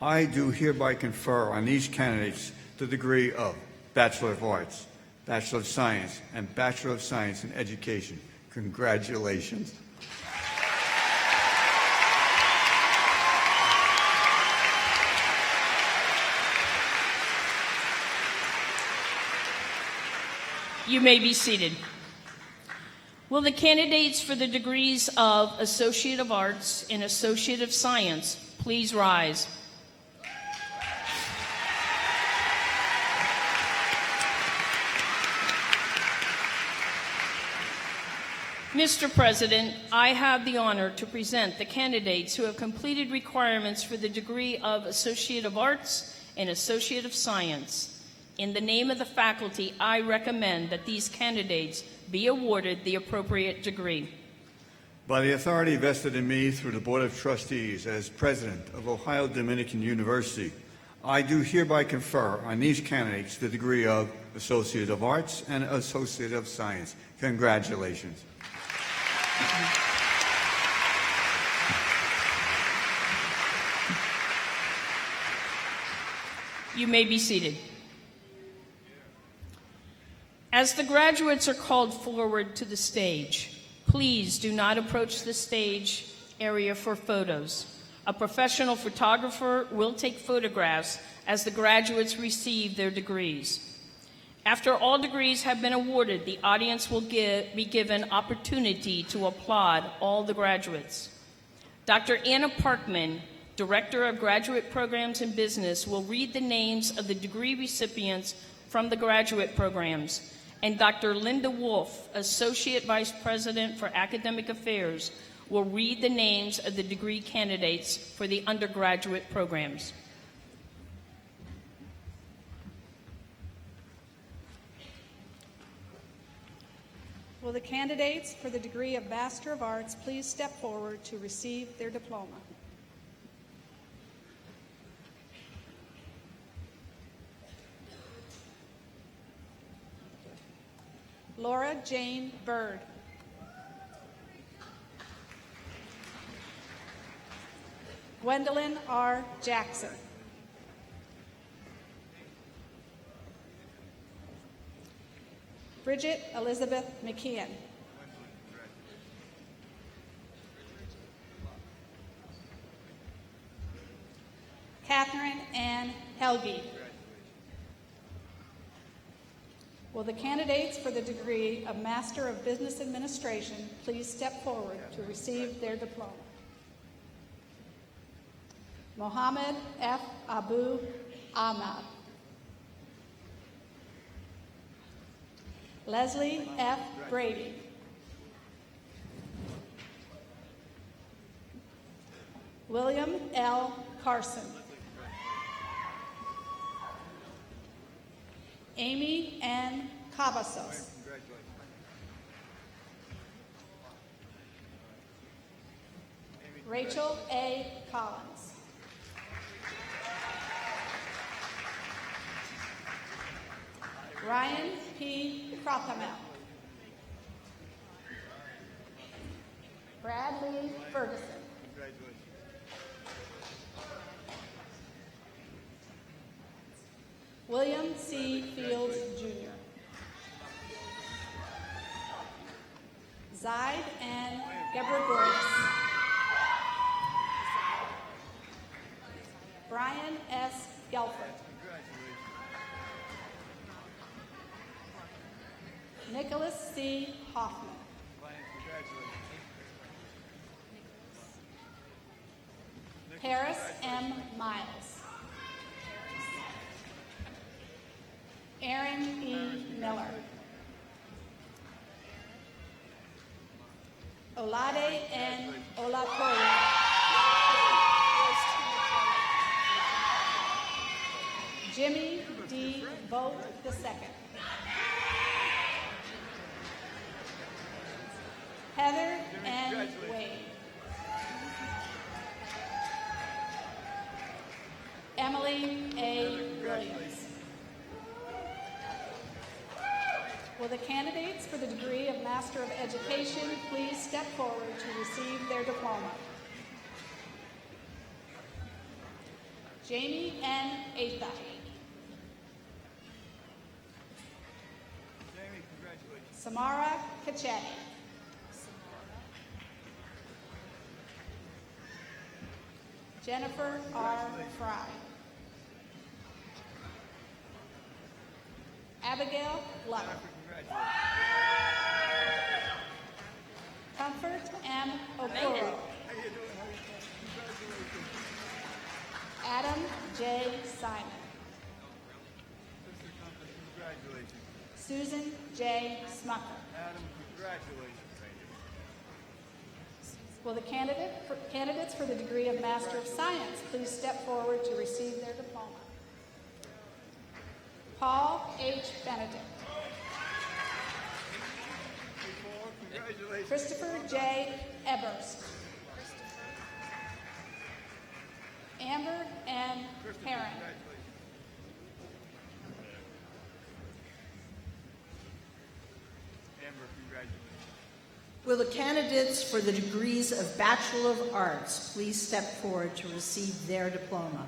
I do hereby confer on these candidates the degree of Bachelor of Arts, Bachelor of Science, and Bachelor of Science in Education. Congratulations. You may be seated. Will the candidates for the degrees of Associate of Arts and Associate of Science please rise? Mr. President, I have the honor to present the candidates who have completed requirements for the degree of Associate of Arts and Associate of Science. In the name of the faculty, I recommend that these candidates be awarded the appropriate degree. By the authority vested in me through the Board of Trustees as President of Ohio Dominican University, I do hereby confer on these candidates the degree of Associate of Arts and Associate of Science. Congratulations. You may be seated. As the graduates are called forward to the stage, please do not approach the stage area for photos. A professional photographer will take photographs as the graduates receive their degrees. After all degrees have been awarded, the audience will be given opportunity to applaud all the graduates. Dr. Anna Parkman, Director of Graduate Programs and Business, will read the names of the degree recipients from the graduate programs, and Dr. Linda Wolf, Associate Vice President for Academic Affairs, will read the names of the degree candidates for the undergraduate programs. Will the candidates for the degree of Master of Arts please step forward to receive their diploma? Laura Jane Bird. Gwendolyn R. Jackson. Bridget Elizabeth McKeon. Catherine Ann Helge. Will the candidates for the degree of Master of Business Administration please step forward to receive their diploma? Mohammed F. Abu Ahmad. Leslie F. Brady. William L. Carson. Amy N. Cavazos. Rachel A. Collins. Ryan P. Crockamel. Bradley Ferguson. William C. Fields, Jr. Zaid N. Gebregoris. Brian S. Gelfert. Nicholas C. Hoffman. Harris M. Miles. Aaron E. Miller. Olade N. Olatoye. Jimmy D. Vogt II. Heather N. Wade. Emily A. Williams. Will the candidates for the degree of Master of Education please step forward to receive their diploma? Jamie N. Athai. Samara Kachetti. Jennifer R. Fry. Abigail Luck. Comfort M. Okoro. Adam J. Simon. Susan J. Smucker. Will the candidates for the degree of Master of Science please step forward to receive their diploma? Paul H. Benedict. Christopher J. Eberst. Amber N. Herron. Will the candidates for the degrees of Bachelor of Arts please step forward to receive their diploma?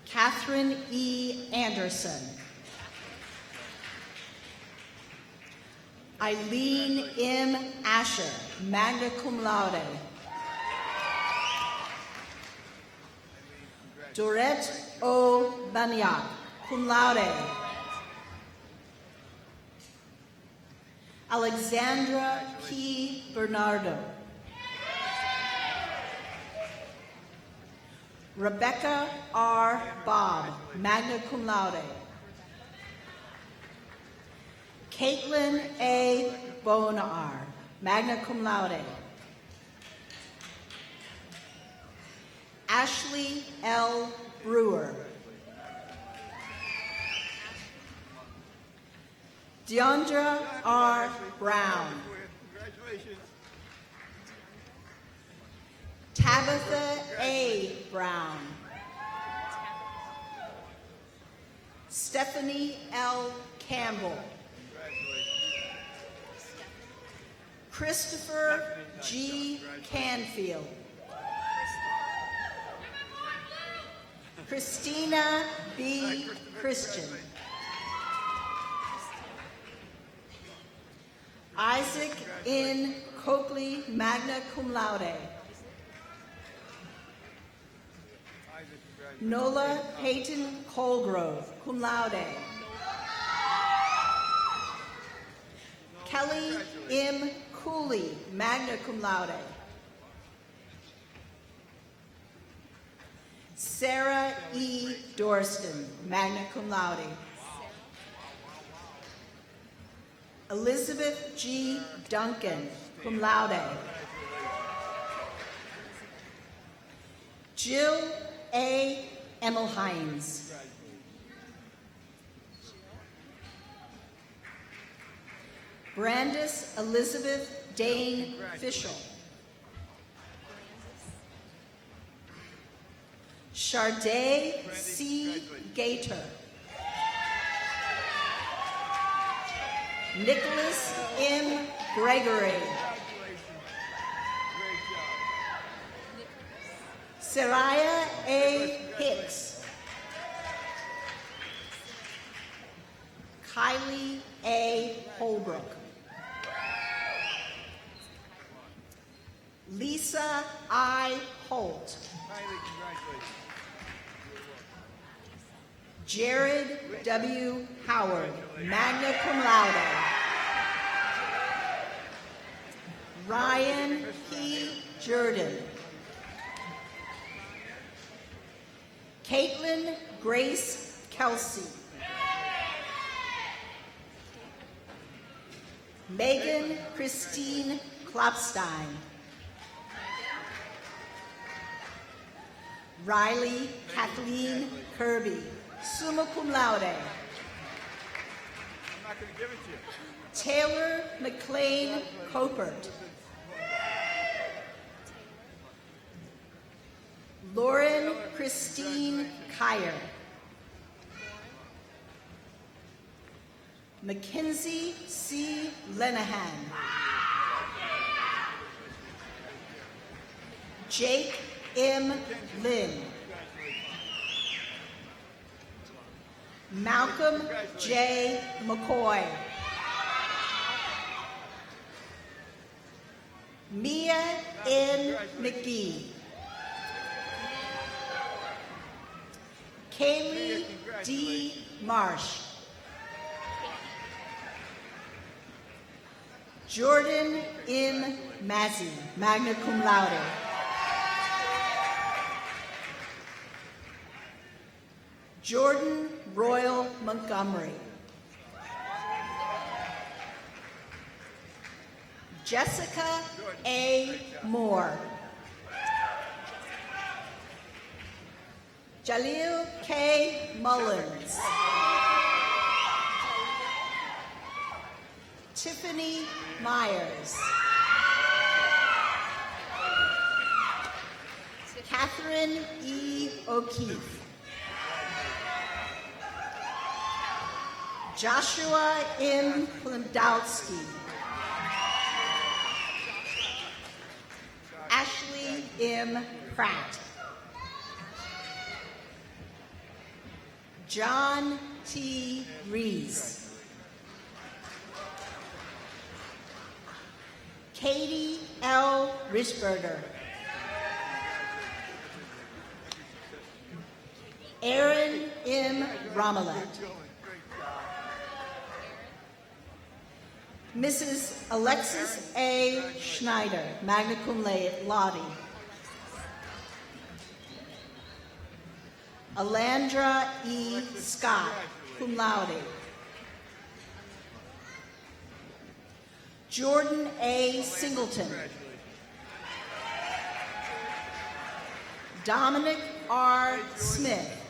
Catherine E. Anderson. Eileen M. Asher, magna cum laude. Dorette O. Banyak, cum laude. Alexandra P. Bernardo. Rebecca R. Bob, magna cum laude. Caitlin A. Bonar, magna cum laude. Ashley L. Brewer. Deandra R. Brown. Tabitha A. Brown. Stephanie L. Campbell. Christopher G. Canfield. Christina B. Christian. Isaac N. Coakley, magna cum laude. Nola Peyton Colgrove, cum laude. Kelly M. Cooley, magna cum laude. Sarah E. Dorston, magna cum laude. Elizabeth G. Duncan, cum laude. Jill A. Emmelhines. Brandis Elizabeth Dane Fishel. Charday C. Gator. Nicholas M. Gregory. Saraya A. Hicks. Kylie A. Holbrook. Lisa I. Holt. Jared W. Howard, magna cum laude. Ryan P. Jordan. Caitlin Grace Kelsey. Megan Christine Klopstein. Riley Kathleen Kirby, summa cum laude. Taylor McLean Copert. Lauren Christine Kyer. Mackenzie C. Lenahan. Jake M. Lynn. Malcolm J. McCoy. Mia N. McGee. Kaylee D. Marsh. Jordan M. Mazzi, magna cum laude. Jordan Royal Montgomery. Jessica A. Moore. Jaleel K. Mullins. Tiffany Myers. Catherine E. O'Keefe. Joshua M. Klimdowski. Ashley M. Pratt. John T. Rees. Katie L. Richberger. Aaron M. Romelet. Mrs. Alexis A. Schneider, magna cum laude. Alandra E. Scott, cum laude. Jordan A. Singleton. Dominic R. Smith.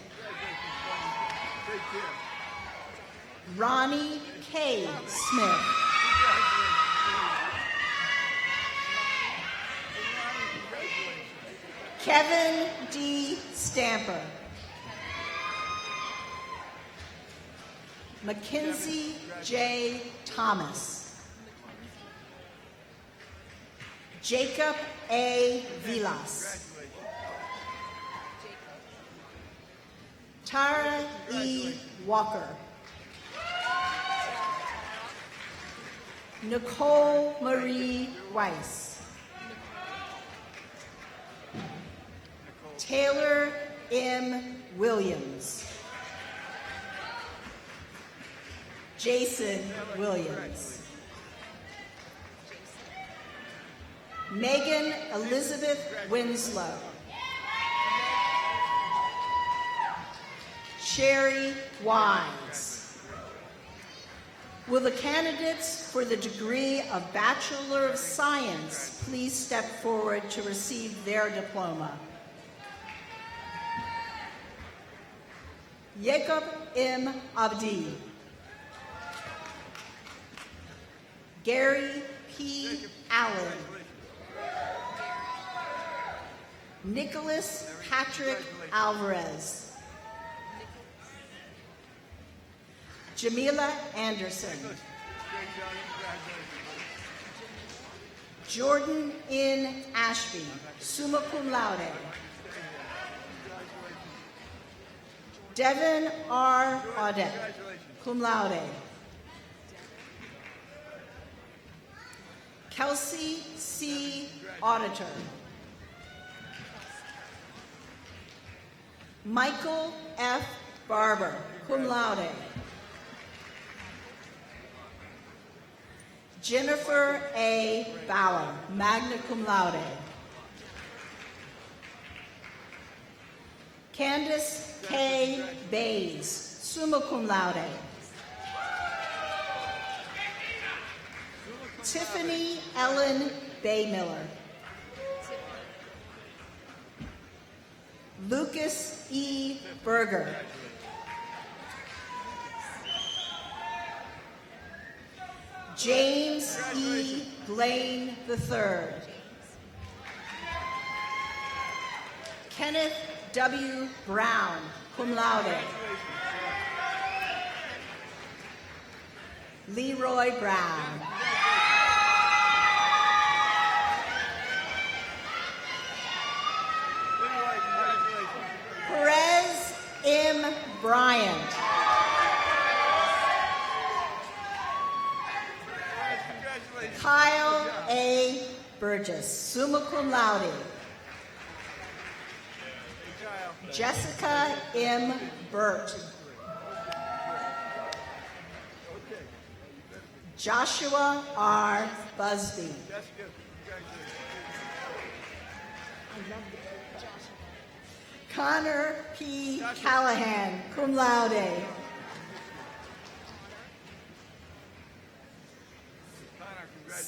Ronnie K. Smith. Kevin D. Stamper. Mackenzie J. Thomas. Jacob A. Vilas. Tara E. Walker. Nicole Marie Weiss. Taylor M. Williams. Jason Williams. Megan Elizabeth Winslow. Sherry Wise. Will the candidates for the degree of Bachelor of Science please step forward to receive their diploma? Jacob M. Abdi. Gary P. Allen. Nicholas Patrick Alvarez. Jamila Anderson. Jordan N. Ashby, summa cum laude. Devin R. Audette, cum laude. Kelsey C. Auditor. Michael F. Barber, cum laude. Jennifer A. Bauer, magna cum laude. Candace K. Bays, summa cum laude. Tiffany Ellen Baymiller. Lucas E. Berger. James E. Blaine III. Kenneth W. Brown, cum laude. Leroy Brown. Perez M. Bryant. Kyle A. Burgess, summa cum laude. Jessica M. Burt. Joshua R. Busby. Connor P. Callahan, cum laude.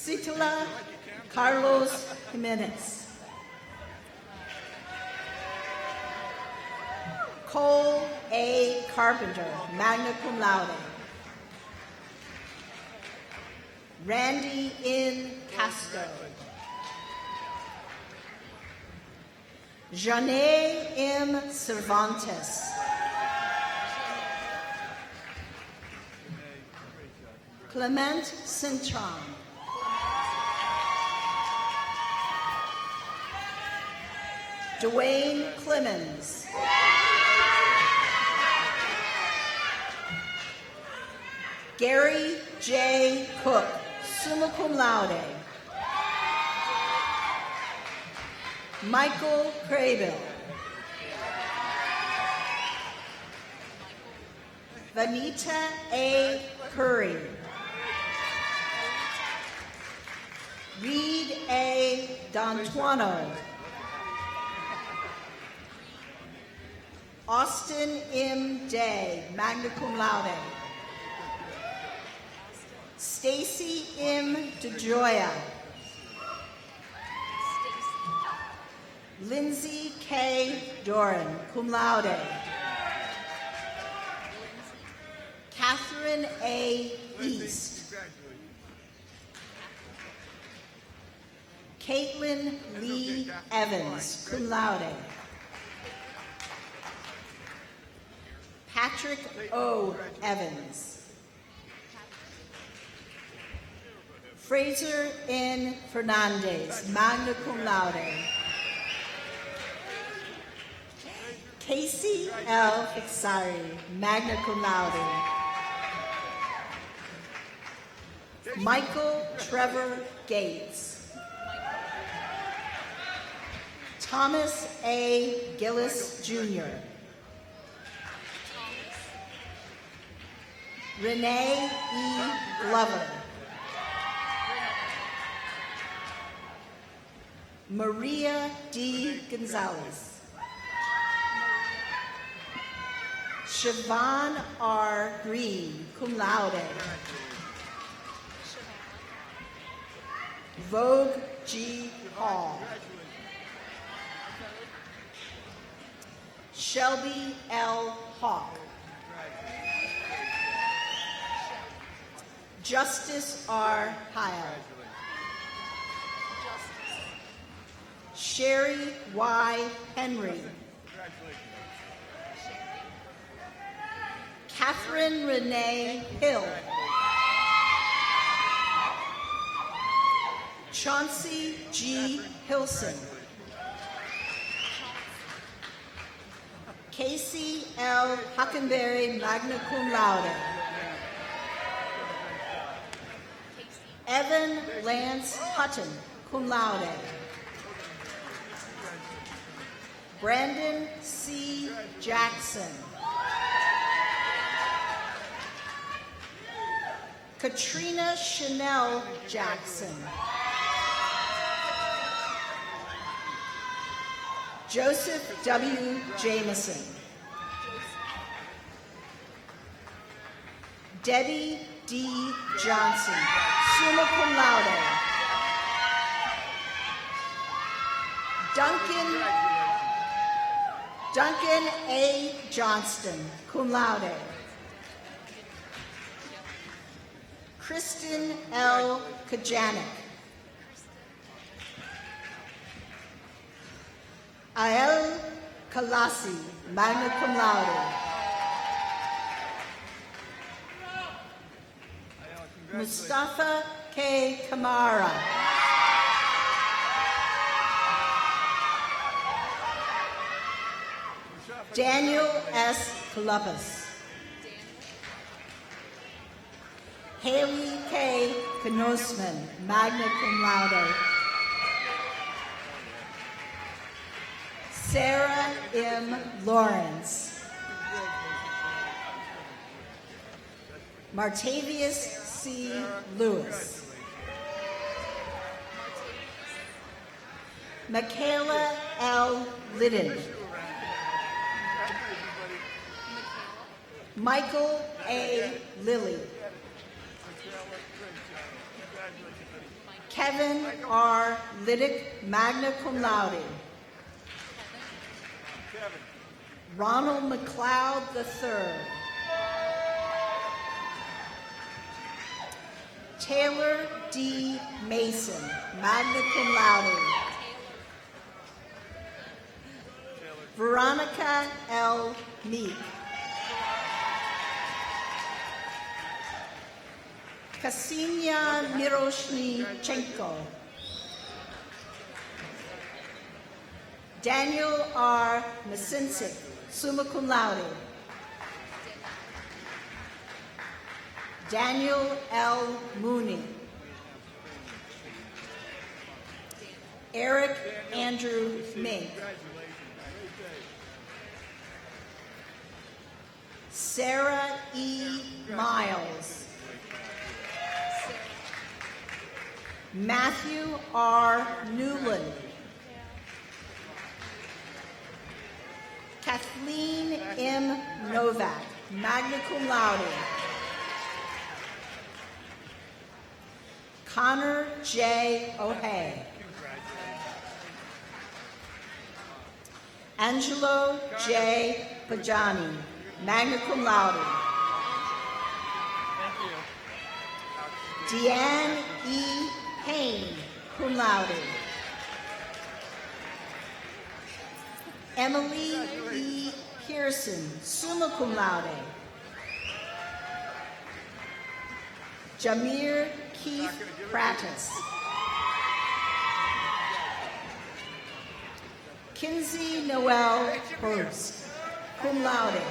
Citla Carlos Jimenez. Cole A. Carpenter, magna cum laude. Randy N. Casco. Janae M. Cervantes. Clement Cintron. Dwayne Clemens. Gary J. Cook, summa cum laude. Michael Crable. Vanita A. Curry. Reed A. Dontuano. Austin M. Day, magna cum laude. Stacy M. DeJoya. Lindsay K. Doran, cum laude. Catherine A. East. Caitlin Lee Evans, cum laude. Patrick O. Evans. Fraser N. Fernandez, magna cum laude. Casey L. Fixari, magna cum laude. Michael Trevor Gates. Thomas A. Gillis, Jr. Renee E. Glover. Maria D. Gonzalez. Siobhan R. Green, cum laude. Vogue G. Hall. Shelby L. Hawk. Justice R. Heil. Sherry Y. Henry. Catherine Renee Hill. Chauncey G. Hilson. Casey L. Huckenberry, magna cum laude. Evan Lance Hutton, cum laude. Brandon C. Jackson. Katrina Chanel Jackson. Joseph W. Jameson. Debbie D. Johnson, summa cum laude. Duncan A. Johnston, cum laude. Kristen L. Kajanik. Ael Kalasi, magna cum laude. Mustafa K. Kamara. Daniel S. Kalupis. Haley K. Knosman, magna cum laude. Sarah M. Lawrence. Martavius C. Lewis. Michaela L. Liddon. Michael A. Lilly. Kevin R. Liddick, magna cum laude. Ronald McLeod III. Taylor D. Mason, magna cum laude. Veronica L. Meek. Ksenia Miroshnichenko. Daniel R. Masinsik, summa cum laude. Daniel L. Mooney. Eric Andrew Mink. Sarah E. Miles. Matthew R. Newland. Kathleen M. Novak, magna cum laude. Connor J. O'Hay. Angelo J. Pajani, magna cum laude. Deanne E. Payne, cum laude. Emily E. Pearson, summa cum laude. Jamir Keith Pratis. Kinsey Noel Hurst, cum laude.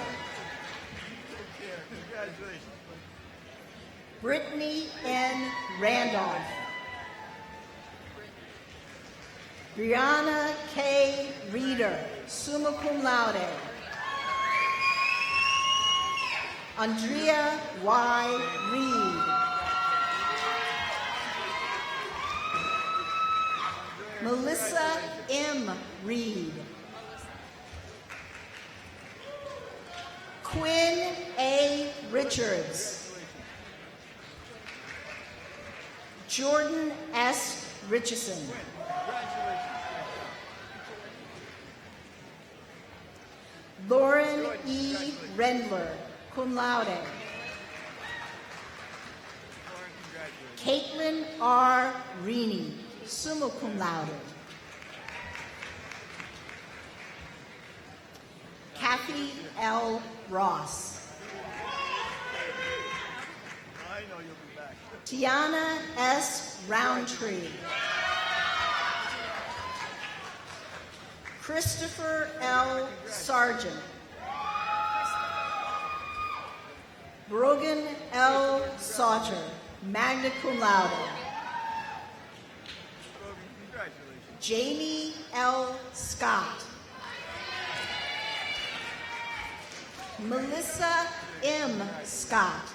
Brittany N. Randolph. Brianna K. Reeder, summa cum laude. Andrea Y. Reed. Melissa M. Reed. Quinn A. Richards. Jordan S. Richardson. Lauren E. Rendler, cum laude. Caitlin R. Reaney, summa cum laude. Kathy L. Ross. Tiana S. Roundtree. Christopher L. Sargent. Brogan L. Sauter, magna cum laude. Jamie L. Scott. Melissa M. Scott.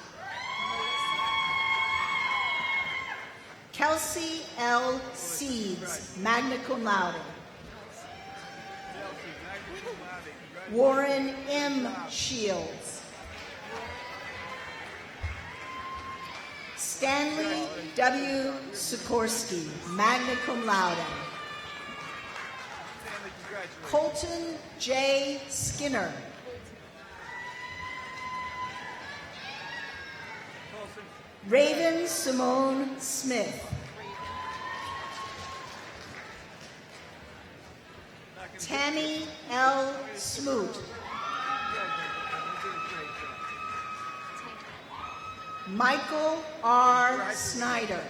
Kelsey L. Seeds, magna cum laude. Warren M. Shields. Stanley W. Sikorsky, magna cum laude. Colton J. Skinner. Raven Simone Smith. Tammy L. Smoot. Michael R. Snyder.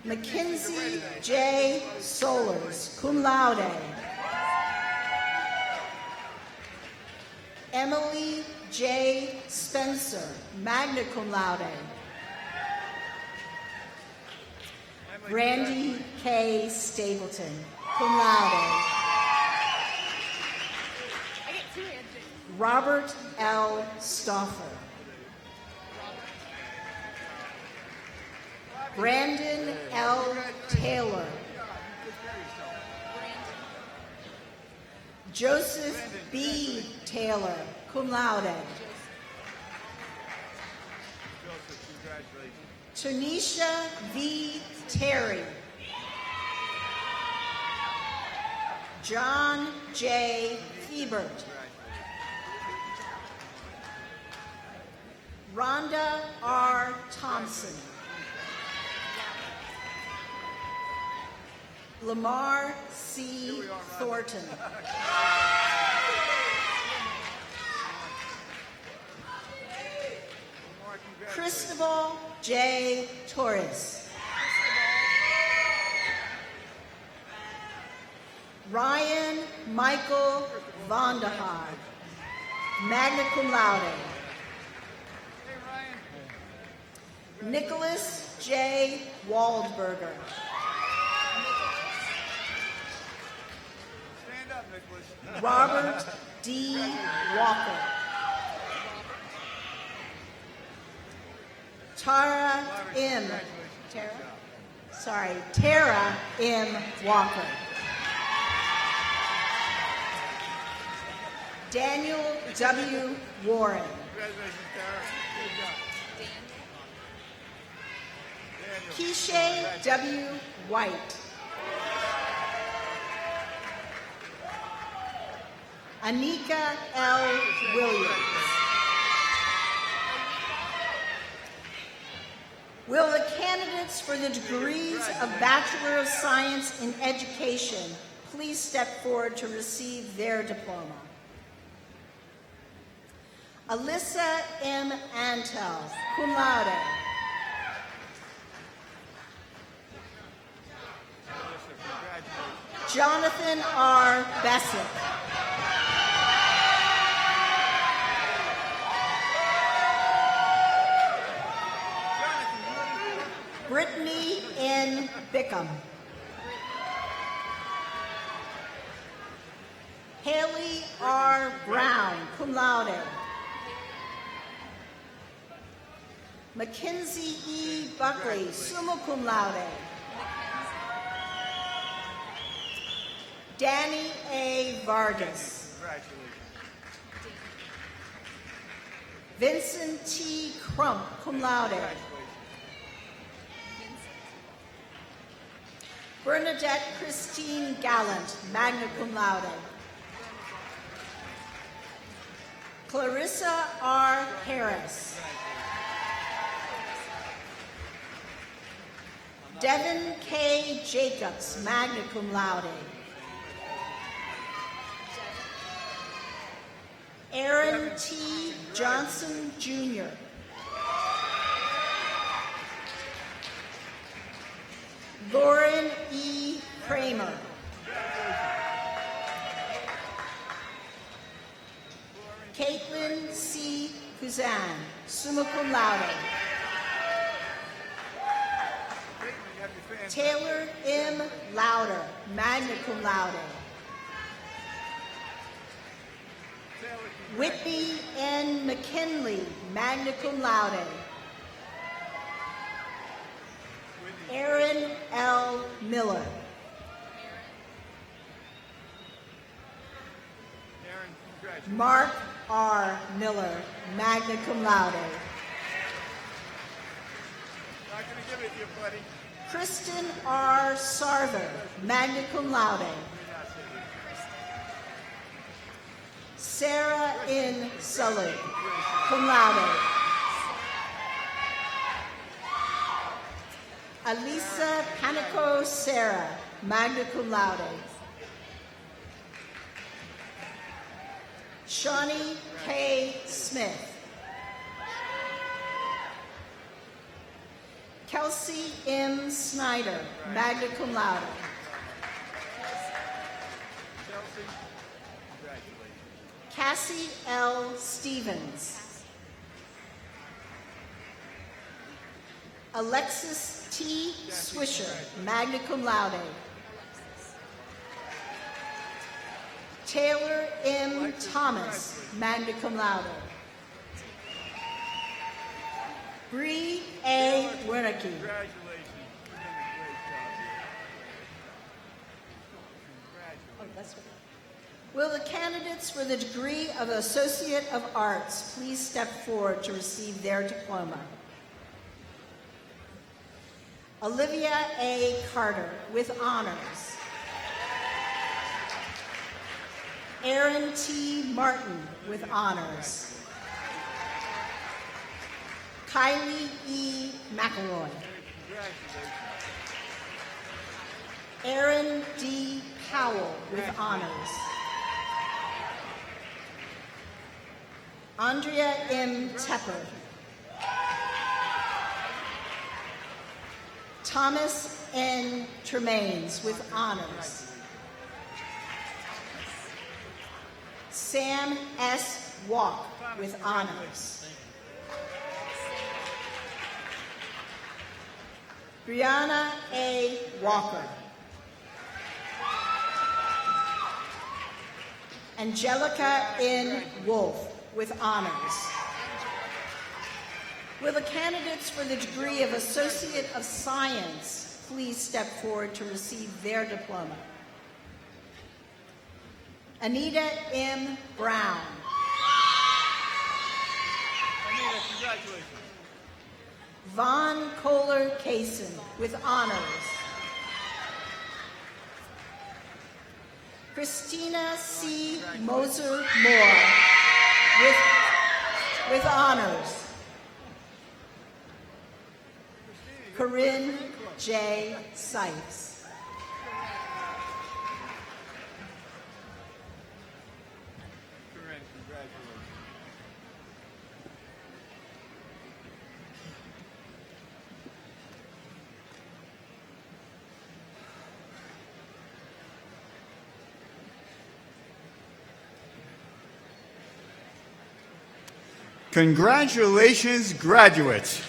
Mackenzie J. Solers, cum laude. Emily J. Spencer, magna cum laude. Randy K. Stapleton, cum laude. Robert L. Stauffer. Brandon L. Taylor. Joseph B. Taylor, cum laude. Tanisha V. Terry. John J. Hebert. Rhonda R. Thompson. Lamar C. Thornton. Cristobal J. Torres. Ryan Michael Vonderhaar, magna cum laude. Nicholas J. Waldberger. Robert D. Walker. Tara M. Walker. Daniel W. Warren. Keisha W. White. Anika L. Williams. Will the candidates for the degrees of Bachelor of Science in Education please step forward to receive their diploma? Alyssa M. Antel, cum laude. Jonathan R. Bessett. Brittany N. Bickham. Haley R. Brown, cum laude. Mackenzie E. Buckley, summa cum laude. Danny A. Vargas. Vincent T. Crump, cum laude. Bernadette Christine Gallant, magna cum laude. Clarissa R. Harris. Devin K. Jacobs, magna cum laude. Aaron T. Johnson, Jr. Lauren E. Kramer. Caitlin C. Kuzan, summa cum laude. Taylor M. Louder, magna cum laude. Whitney N. McKinley, magna cum laude. Aaron L. Miller. Mark R. Miller, magna cum laude. Not going to give it to you, buddy. Kristen R. Sarver, magna cum laude. Sarah N. Sully, cum laude. Alisa Panico Sarah, magna cum laude. Shawnee K. Smith. Kelsey M. Snyder, magna cum laude. Cassie L. Stevens. Alexis T. Swisher, magna cum laude. Taylor M. Thomas, magna cum laude. Bree A. Wernicke. Will the candidates for the degree of Associate of Arts please step forward to receive their diploma? Olivia A. Carter, with honors. Aaron T. Martin, with honors. Kylie E. McElroy. Aaron D. Powell, with honors. Andrea M. Tepper. Thomas N. Tremaines, with honors. Sam S. Walk, with honors. Brianna A. Walker. Angelica N. Wolf, with honors. Will the candidates for the degree of Associate of Science please step forward to receive their diploma? Anita M. Brown. Anita, congratulations. Vaughn Kohler Kaysen, with honors. Christina C. Moser Moore, with honors. Corinne J. Sykes. Corinne, congratulations. Congratulations, graduates.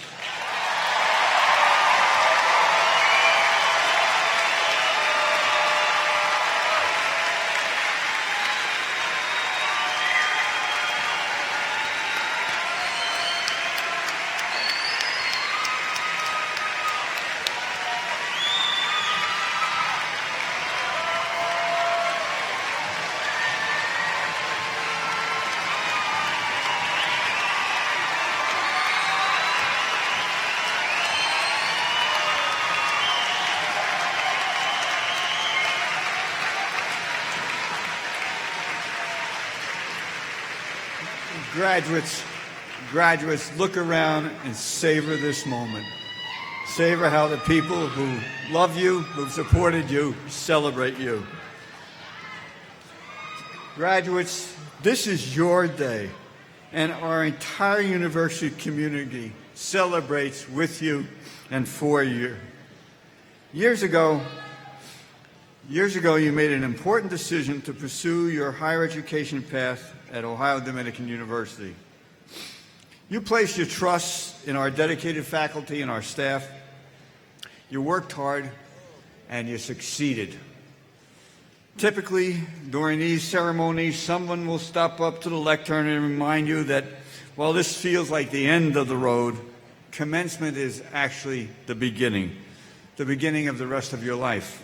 Graduates, look around and savor this moment. Savor how the people who love you, who've supported you, celebrate you. Graduates, this is your day, and our entire university community celebrates with you and for you. Years ago, you made an important decision to pursue your higher education path at Ohio Dominican University. You placed your trust in our dedicated faculty and our staff. You worked hard, and you succeeded. Typically, during these ceremonies, someone will step up to the lectern and remind you that while this feels like the end of the road, commencement is actually the beginning of the rest of your life.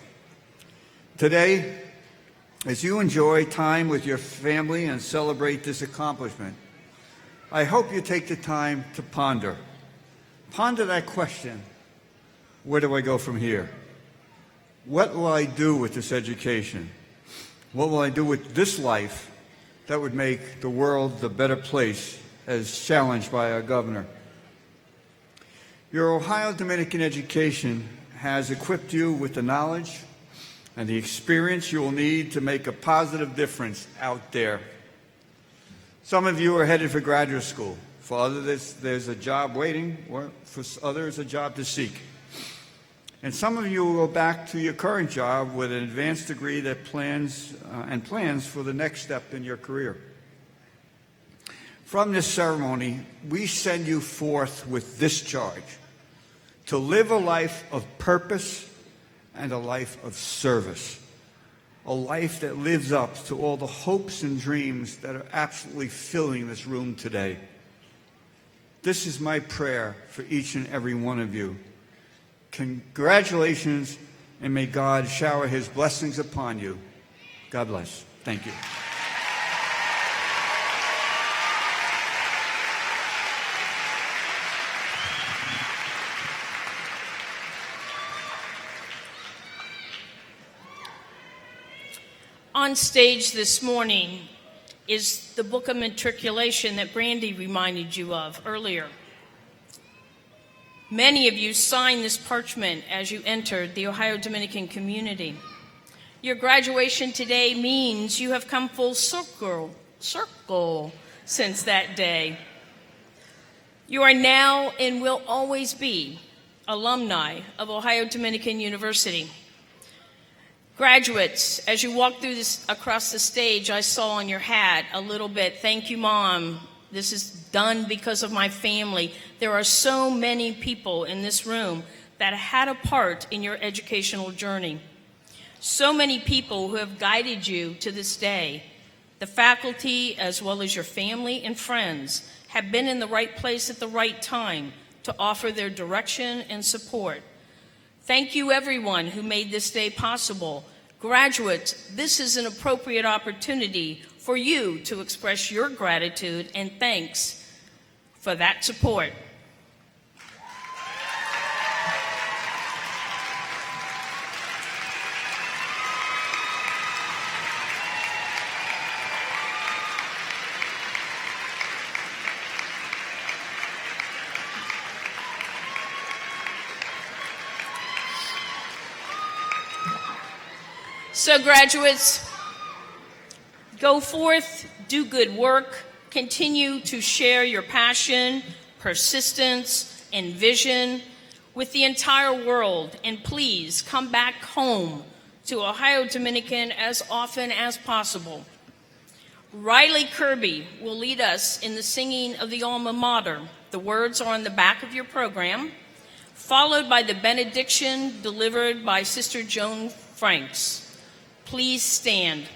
Today, as you enjoy time with your family and celebrate this accomplishment, I hope you take the time to ponder. Ponder that question, where do I go from here? What will I do with this education? What will I do with this life that would make the world a better place as challenged by our governor? Your Ohio Dominican education has equipped you with the knowledge and the experience you will need to make a positive difference out there. Some of you are headed for graduate school. For others, there's a job waiting, or for others, a job to seek. And some of you will go back to your current job with an advanced degree that plans for the next step in your career. From this ceremony, we send you forth with this charge: to live a life of purpose and a life of service, a life that lives up to all the hopes and dreams that are absolutely filling this room today. This is my prayer for each and every one of you. Congratulations, and may God shower his blessings upon you. God bless. Thank you. On stage this morning is the Book of Matriculation that Brandy reminded you of earlier. Many of you signed this parchment as you entered the Ohio Dominican community. Your graduation today means you have come full circle since that day. You are now and will always be alumni of Ohio Dominican University. Graduates, as you walk across the stage, I saw on your hat a little bit, "Thank you, Mom. This is done because of my family." There are so many people in this room that had a part in your educational journey. So many people who have guided you to this day. The faculty, as well as your family and friends, have been in the right place at the right time to offer their direction and support. Thank you, everyone who made this day possible. Graduates, this is an appropriate opportunity for you to express your gratitude and thanks for that support. So graduates, go forth, do good work, continue to share your passion, persistence, and vision with the entire world, and please come back home to Ohio Dominican as often as possible. Riley Kirby will lead us in the singing of the alma mater. The words are on the back of your program, followed by the benediction delivered by Sister Joan Franks. Please stand.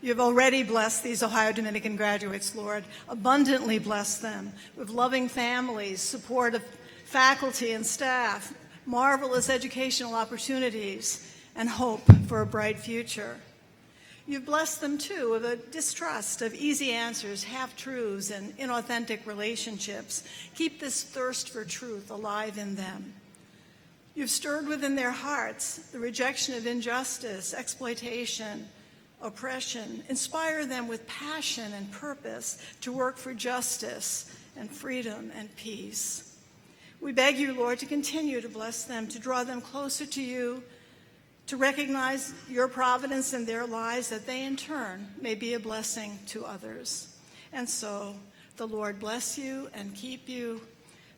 You have already blessed these Ohio Dominican graduates, Lord. Abundantly bless them with loving families, supportive faculty and staff, marvelous educational opportunities, and hope for a bright future. You've blessed them, too, with a distrust of easy answers, half-truths, and inauthentic relationships. Keep this thirst for truth alive in them. You've stirred within their hearts the rejection of injustice, exploitation, oppression. Inspire them with passion and purpose to work for justice and freedom and peace. We beg you, Lord, to continue to bless them, to draw them closer to you, to recognize your providence in their lives, that they in turn may be a blessing to others. And so, the Lord bless you and keep you.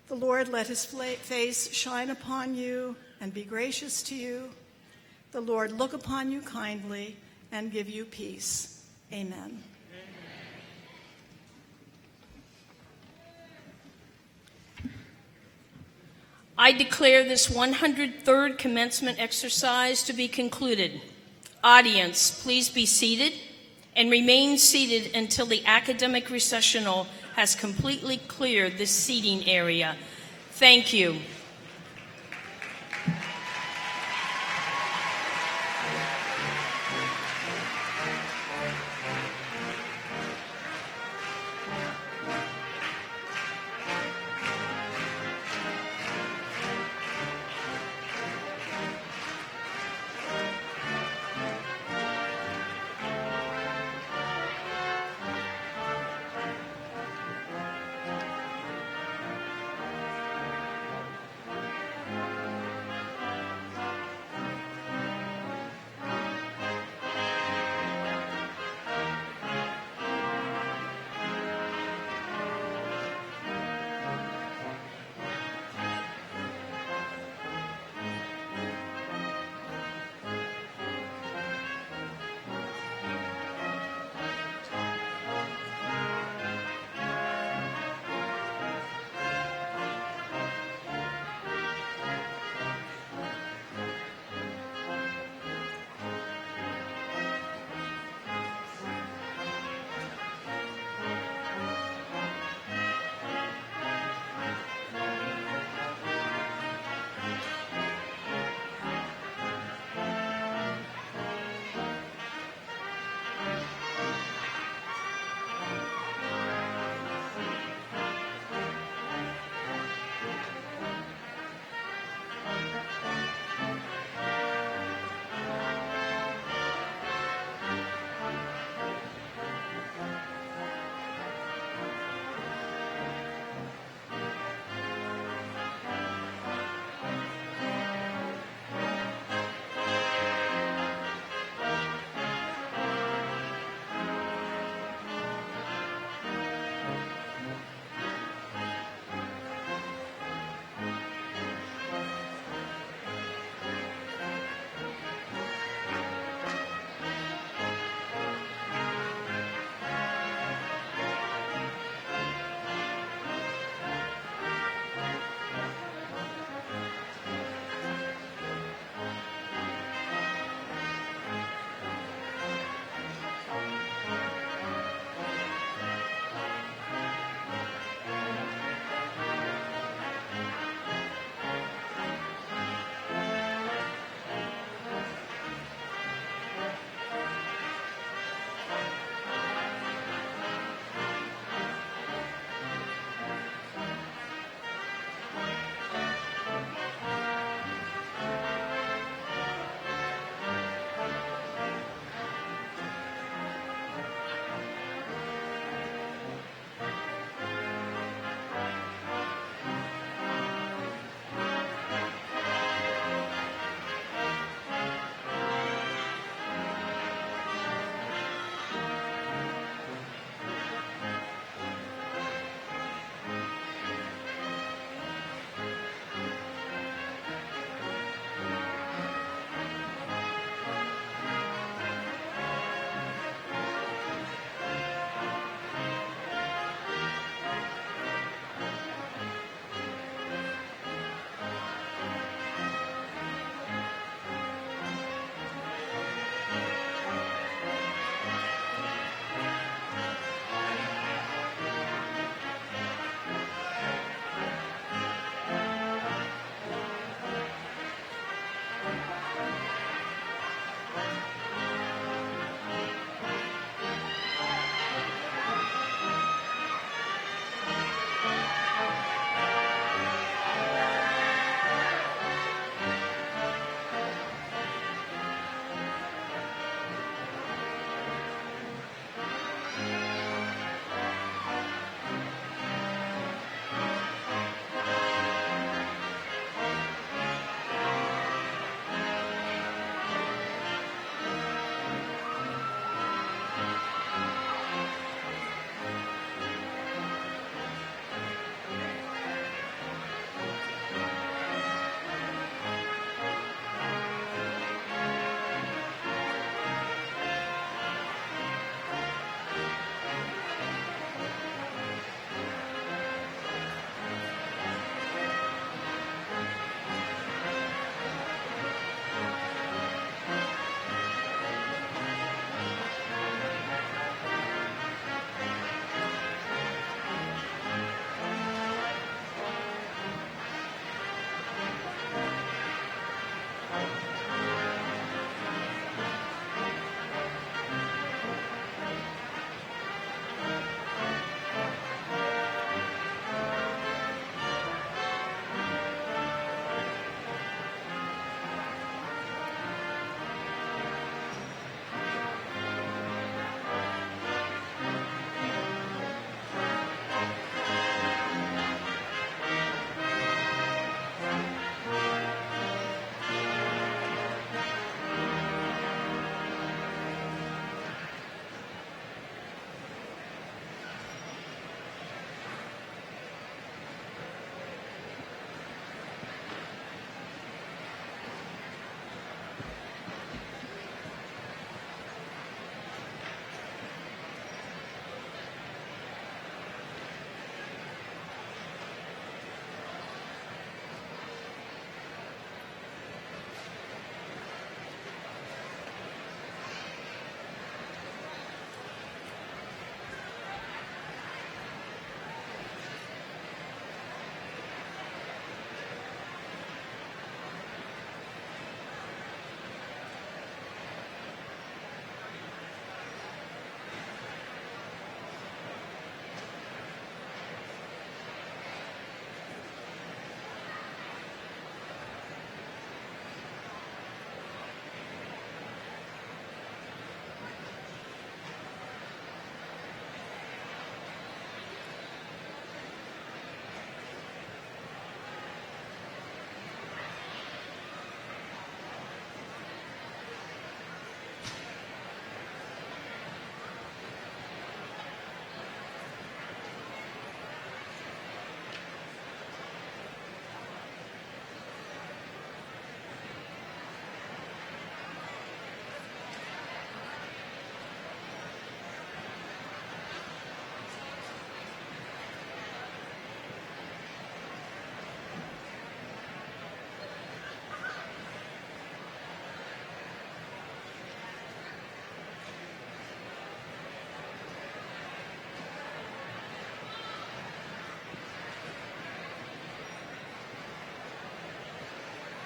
The Lord let his face shine upon you and be gracious to you. The Lord look upon you kindly and give you peace. Amen. I declare this 103rd commencement exercise to be concluded. Audience, please be seated and remain seated until the academic recessional has completely cleared this seating area. Thank you.